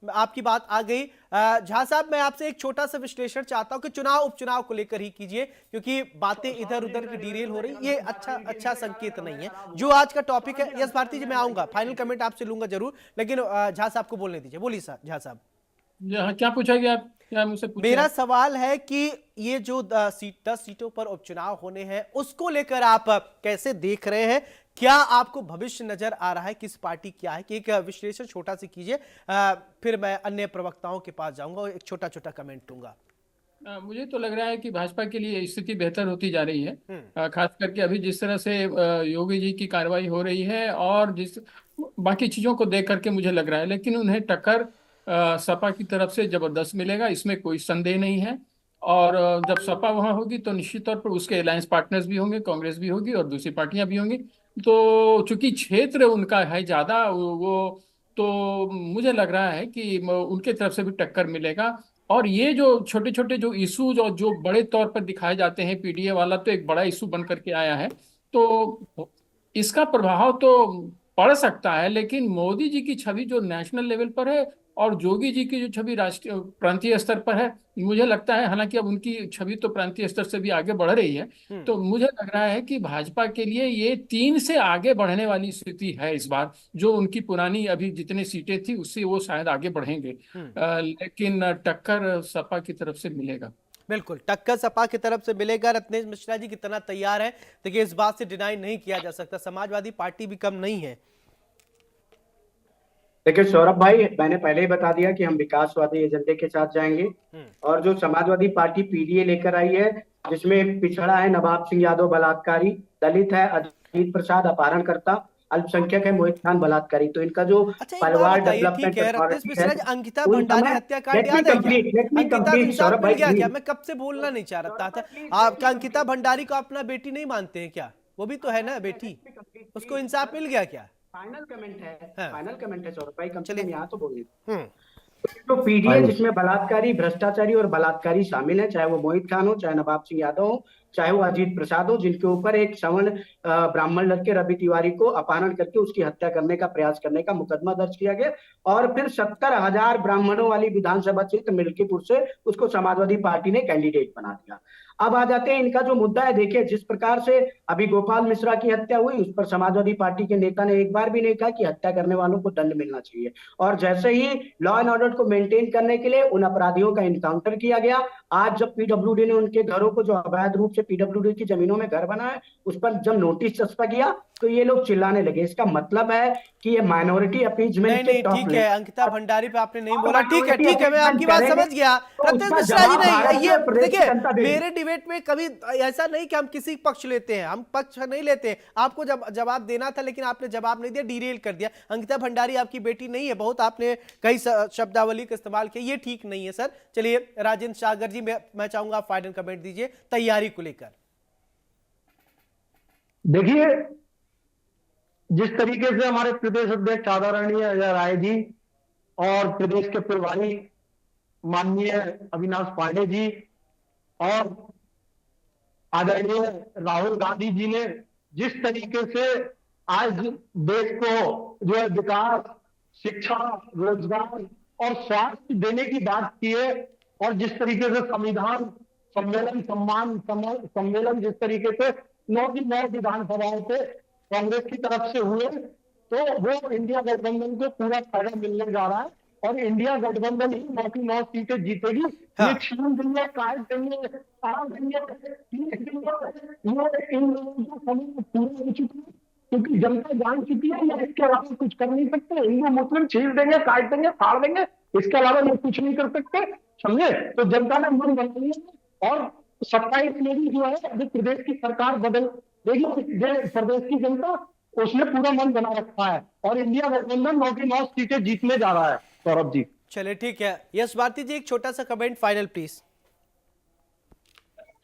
Speaker 1: आपकी बात आ गई। झा साहब, मैं आपसे एक छोटा सा विश्लेषण चाहता हूं कि चुनाव उपचुनाव को लेकर ही कीजिए, क्योंकि बातें इधर उधर की डिरेल हो रही, ये अच्छा संकेत नहीं है। जो आज का टॉपिक है, यश भारती जी मैं आऊंगा, फाइनल कमेंट आपसे लूंगा जरूर, लेकिन झा साहब को बोलने दीजिए। बोलिए सर, झा साहब।
Speaker 5: क्या पूछा गया आप? क्या मुझसे पूछा?
Speaker 1: मेरा सवाल है कि ये जो 10 सीटों पर उपचुनाव होने हैं, उसको लेकर आप कैसे देख रहे हैं? क्या आपको भविष्य नजर आ रहा है? किस पार्टी क्या है? कि एक विश्लेषण छोटा सा कीजिए, फिर मैं अन्य प्रवक्ताओं के पास जाऊंगा और एक छोटा छोटा कमेंट दूंगा।
Speaker 5: मुझे तो लग रहा है कि भाजपा के लिए स्थिति बेहतर होती जा रही है, खास करके अभी जिस तरह से योगी जी की कार्रवाई हो रही है और जिस बाकी चीजों को देख करके मुझे लग रहा है, लेकिन उन्हें टक्कर सपा की तरफ से जबरदस्त मिलेगा, इसमें कोई संदेह नहीं है। और जब सपा वहां होगी तो निश्चित तौर पर उसके अलायंस पार्टनर्स भी होंगे, कांग्रेस भी होगी और दूसरी पार्टियां भी होंगी। तो चूंकि क्षेत्र उनका है ज्यादा, वो तो मुझे लग रहा है कि उनके तरफ से भी टक्कर मिलेगा। और ये जो छोटे छोटे जो इश्यूज और जो बड़े तौर पर दिखाए जाते हैं, पीडीए वाला तो एक बड़ा इशू बन करके आया है, तो इसका प्रभाव तो पड़ सकता है। लेकिन मोदी जी की छवि जो नेशनल लेवल पर है और योगी जी की जो छवि राष्ट्रीय प्रांतीय स्तर पर है, मुझे लगता है, हालांकि अब उनकी छवि तो प्रांतीय स्तर से भी आगे बढ़ रही है, तो मुझे लग रहा है कि भाजपा के लिए ये 3 से आगे बढ़ने वाली स्थिति है इस बार। जो उनकी पुरानी अभी जितनी सीटें थी उससे वो शायद आगे बढ़ेंगे, लेकिन टक्कर सपा की तरफ से मिलेगा।
Speaker 1: बिल्कुल, टक्कर सपा की तरफ से मिलेगा। रत्नेश मिश्रा जी कितना तैयार है, देखिए इस बात से डिनाई नहीं किया जा सकता, समाजवादी पार्टी भी कम नहीं है।
Speaker 3: देखिए सौरभ भाई, मैंने पहले ही बता दिया कि हम विकासवादी एजेंडे के साथ जाएंगे। और जो समाजवादी पार्टी पीडीए लेकर आई है, जिसमें पिछड़ा है नवाब सिंह यादव बलात्कारी, दलित है अजीत प्रसाद अपहरणकर्ता, अल्पसंख्यक है मोहित खान बलात्कारी, तो इनका जो
Speaker 1: अच्छा,
Speaker 3: परिवार डेवलपमेंट
Speaker 1: ठीक है रत्नेश मिश्रा जी, अंकिता भंडारी हत्याकांड याद है क्या? अंकिता
Speaker 3: सौरभ भाई
Speaker 1: गया क्या? मैं कब से बोलना नहीं चाह रहा था। आपका अंकिता भंडारी को अपना बेटी नहीं मानते हैं क्या? वो भी तो है ना बेटी, उसको इंसाफ मिल गया क्या?
Speaker 3: फाइनल कमेंट है,
Speaker 1: हाँ।
Speaker 3: फाइनल कमेंट है सौरभ भाई, कम से कम यहाँ तो बोलिए।
Speaker 1: हम्म
Speaker 3: तो पीडीए जिसमें बलात्कारी, भ्रष्टाचारी और बलात्कारी शामिल है, चाहे वो मोहित खान हो, चाहे नवाब सिंह यादव हो, चाहे वो अजीत प्रसाद हो, जिनके ऊपर एक सवर्ण ब्राह्मण लड़के रवि तिवारी को अपहरण करके उसकी हत्या करने का प्रयास करने का मुकदमा दर्ज किया गया और फिर 70,000 ब्राह्मणों वाली विधानसभा क्षेत्र मिल्कीपुर से उसको समाजवादी पार्टी ने कैंडिडेट बना दिया। अब आ जाते हैं इनका जो मुद्दा है। देखिए, जिस प्रकार से अभी गोपाल मिश्रा की हत्या हुई, उस पर समाजवादी पार्टी के नेता ने एक बार भी नहीं कहा कि हत्या करने वालों को दंड मिलना चाहिए। और जैसे ही लॉ एंड ऑर्डर को मेंटेन करने के लिए उन अपराधियों का इनकाउंटर किया गया। आज जब पीडब्ल्यूडी ने उनके घरों को, जो अवैध रूप से पीडब्ल्यूडी की जमीनों में घर बनाया, उस पर जब नोटिस चस्पा किया तो ये लोग चिल्लाने लगे। इसका मतलब है कि ये माइनॉरिटी अपीजमेंट के टॉप
Speaker 1: ठीक है, अंकिता भंडारी पे आपने नहीं बोला, ठीक है, मैं आपकी बात समझ गया। रत्नेश मिश्रा जी, नहीं, ये देखिए, मेरे डिबेट में कभी ऐसा नहीं कि हम किसी पक्ष लेते हैं, हम पक्ष नहीं लेते हैं। आपको जब जवाब देना था लेकिन आपने जवाब नहीं दिया, डीरेल कर दिया। अंकिता भंडारी आपकी बेटी नहीं है, बहुत आपने कई शब्दावली का इस्तेमाल किया, ये ठीक नहीं है सर। चलिए राजेंद्र सागर जी, मैं चाहूंगा आप फाइनल कमेंट दीजिए तैयारी को लेकर।
Speaker 4: देखिए, जिस तरीके से हमारे प्रदेश अध्यक्ष आदरणीय अजय राय जी और प्रदेश के प्रभारी माननीय अविनाश पांडे जी और आदरणीय राहुल गांधी जी ने जिस तरीके से आज देश को जो है विकास, शिक्षा, रोजगार और स्वास्थ्य देने की बात की है, और जिस तरीके से संविधान सम्मेलन, सम्मेलन जिस तरीके से 9 की 9 विधानसभाओं से कांग्रेस की तरफ से हुए, तो वो इंडिया गठबंधन को पूरा फायदा मिलने जा रहा है और इंडिया गठबंधन ही 9 की 9 सीटें जीतेगी।
Speaker 1: हाँ।
Speaker 4: ये छीन देंगे, काट देंगे, आराम देंगे, इन लोगों को समय पूरा हो चुकी है, क्योंकि जनता जान चुकी है या इसके अलावा कुछ कर नहीं सकते। हिंदू मुस्लिम छीन देंगे, काट देंगे, फाड़ देंगे, इसके अलावा ये कुछ नहीं कर सकते, समझे? तो जनता ने मन बना लिया और 27 में भी जो है अभी प्रदेश की सरकार बदल देगी। प्रदेश की जनता, उसने पूरा मन बना रखा है और इंडिया गठबंधन 9 की 9 सीटें जीतने जा रहा है। सौरभ जी,
Speaker 1: चलिए ठीक है। यश भारती जी, एक छोटा सा comment final please.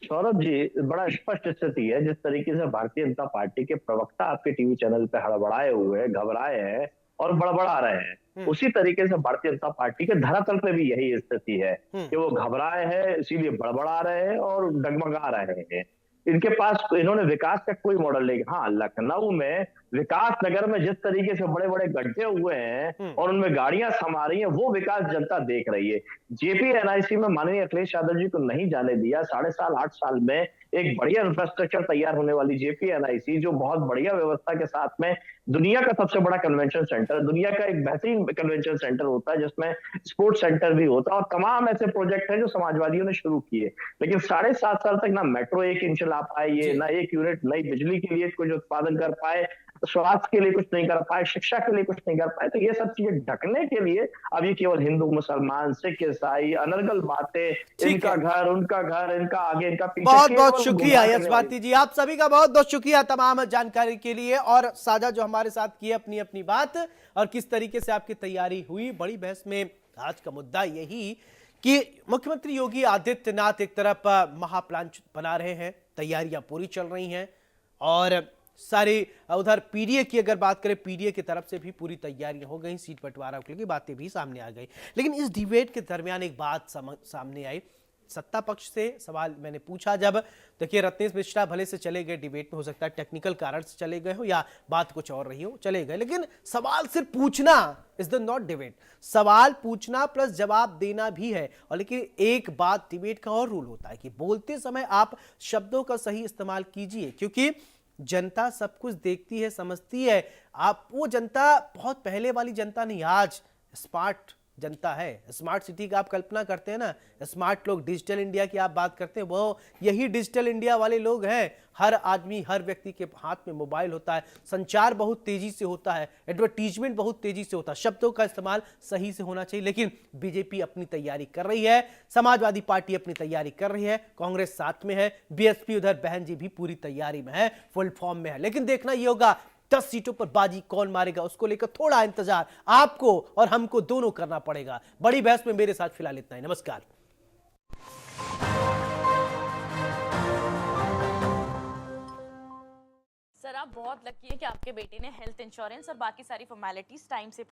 Speaker 2: Saurabh ji, बड़ा स्पष्ट स्थिति है। जिस तरीके से भारतीय जनता पार्टी के प्रवक्ता आपके टीवी चैनल पे हड़बड़ाए हुए हैं, घबराए हैं और बड़बड़ा रहे हैं, उसी तरीके से भारतीय जनता पार्टी के धरातल पे भी यही स्थिति है कि वो घबराए हैं, इसीलिए बड़बड़ा रहे हैं और डगमगा रहे हैं। इनके पास, इन्होंने विकास का कोई मॉडल नहीं। हाँ, लखनऊ में, विकास नगर में जिस तरीके से बड़े बड़े गड्ढे हुए हैं और उनमें गाड़ियां समा रही हैं, वो विकास जनता देख रही है। जेपी एनआईसी में माननीय अखिलेश यादव जी को नहीं जाने दिया। 7.5 साल में एक बढ़िया इंफ्रास्ट्रक्चर तैयार होने वाली जेपी एनआईसी, जो बहुत बढ़िया व्यवस्था के साथ में दुनिया का सबसे बड़ा कन्वेंशन सेंटर, दुनिया का एक बेहतरीन कन्वेंशन सेंटर होता है जिसमें स्पोर्ट्स सेंटर भी होता है, और तमाम ऐसे प्रोजेक्ट हैं जो समाजवादियों ने शुरू किए। लेकिन 7.5 साल तक ना मेट्रो 1 इंच ला पाए ये, ना 1 यूनिट नई बिजली के लिए कुछ उत्पादन कर पाए, स्वास्थ्य के लिए कुछ नहीं कर पाए, शिक्षा के लिए कुछ नहीं कर पाए। तो ये सब चीजें ढकने के लिए अब ये केवल हिंदू मुसलमान सिख ईसाई अनर्गल बातें, इनका घर उनका घर, इनका आगे इनका पीछे।
Speaker 1: बहुत बहुत शुक्रिया यशपाती जी, आप सभी का बहुत बहुत शुक्रिया तमाम जानकारी के लिए और साझा जो हमारे साथ किए अपनी अपनी बात और किस तरीके से आपकी तैयारी हुई। बड़ी बहस में आज का मुद्दा यही कि मुख्यमंत्री योगी आदित्यनाथ एक तरफ महाप्लान बना रहे हैं, तैयारियां पूरी चल रही हैं और सारे उधर पीडीए की अगर बात करें, पीडीए की तरफ से भी पूरी तैयारियां हो गई, सीट बंटवारा की बातें भी सामने आ गई। लेकिन इस डिबेट के दरमियान एक बात सामने आई, सत्ता पक्ष से सवाल मैंने पूछा। जब देखिए रत्नेश मिश्रा भले से चले गए डिबेट में, हो सकता है टेक्निकल कारण से चले गए हो या बात कुछ और रही हो, चले गए, लेकिन सवाल सिर्फ पूछना इज द नॉट डिबेट। सवाल पूछना प्लस जवाब देना भी है। और लेकिन एक बात डिबेट का और रूल होता है कि बोलते समय आप शब्दों का सही इस्तेमाल कीजिए, क्योंकि जनता सब कुछ देखती है, समझती है। आप वो जनता बहुत पहले वाली जनता नहीं, आज स्मार्ट जनता है। स्मार्ट सिटी का आप कल्पना करते हैं ना, स्मार्ट लोग, डिजिटल इंडिया की आप बात करते हैं, वो यही डिजिटल इंडिया वाले लोग हैं। हर आदमी, हर व्यक्ति के हाथ में मोबाइल होता है, संचार बहुत तेजी से होता है, एडवर्टीजमेंट बहुत तेजी से होता है, शब्दों का इस्तेमाल सही से होना चाहिए। लेकिन बीजेपी अपनी तैयारी कर रही है, समाजवादी पार्टी अपनी तैयारी कर रही है, कांग्रेस साथ में है, बीएसपी उधर बहन जी भी पूरी तैयारी में है, फुल फॉर्म में है। लेकिन देखना ये होगा 10 सीटों पर बाजी कौन मारेगा, उसको लेकर थोड़ा इंतजार आपको और हमको दोनों करना पड़ेगा। बड़ी बहस में मेरे साथ फिलहाल इतना ही। नमस्कार।
Speaker 6: सर, आप बहुत लकी है कि आपके बेटे ने हेल्थ इंश्योरेंस और बाकी सारी फॉर्मेलिटीज टाइम से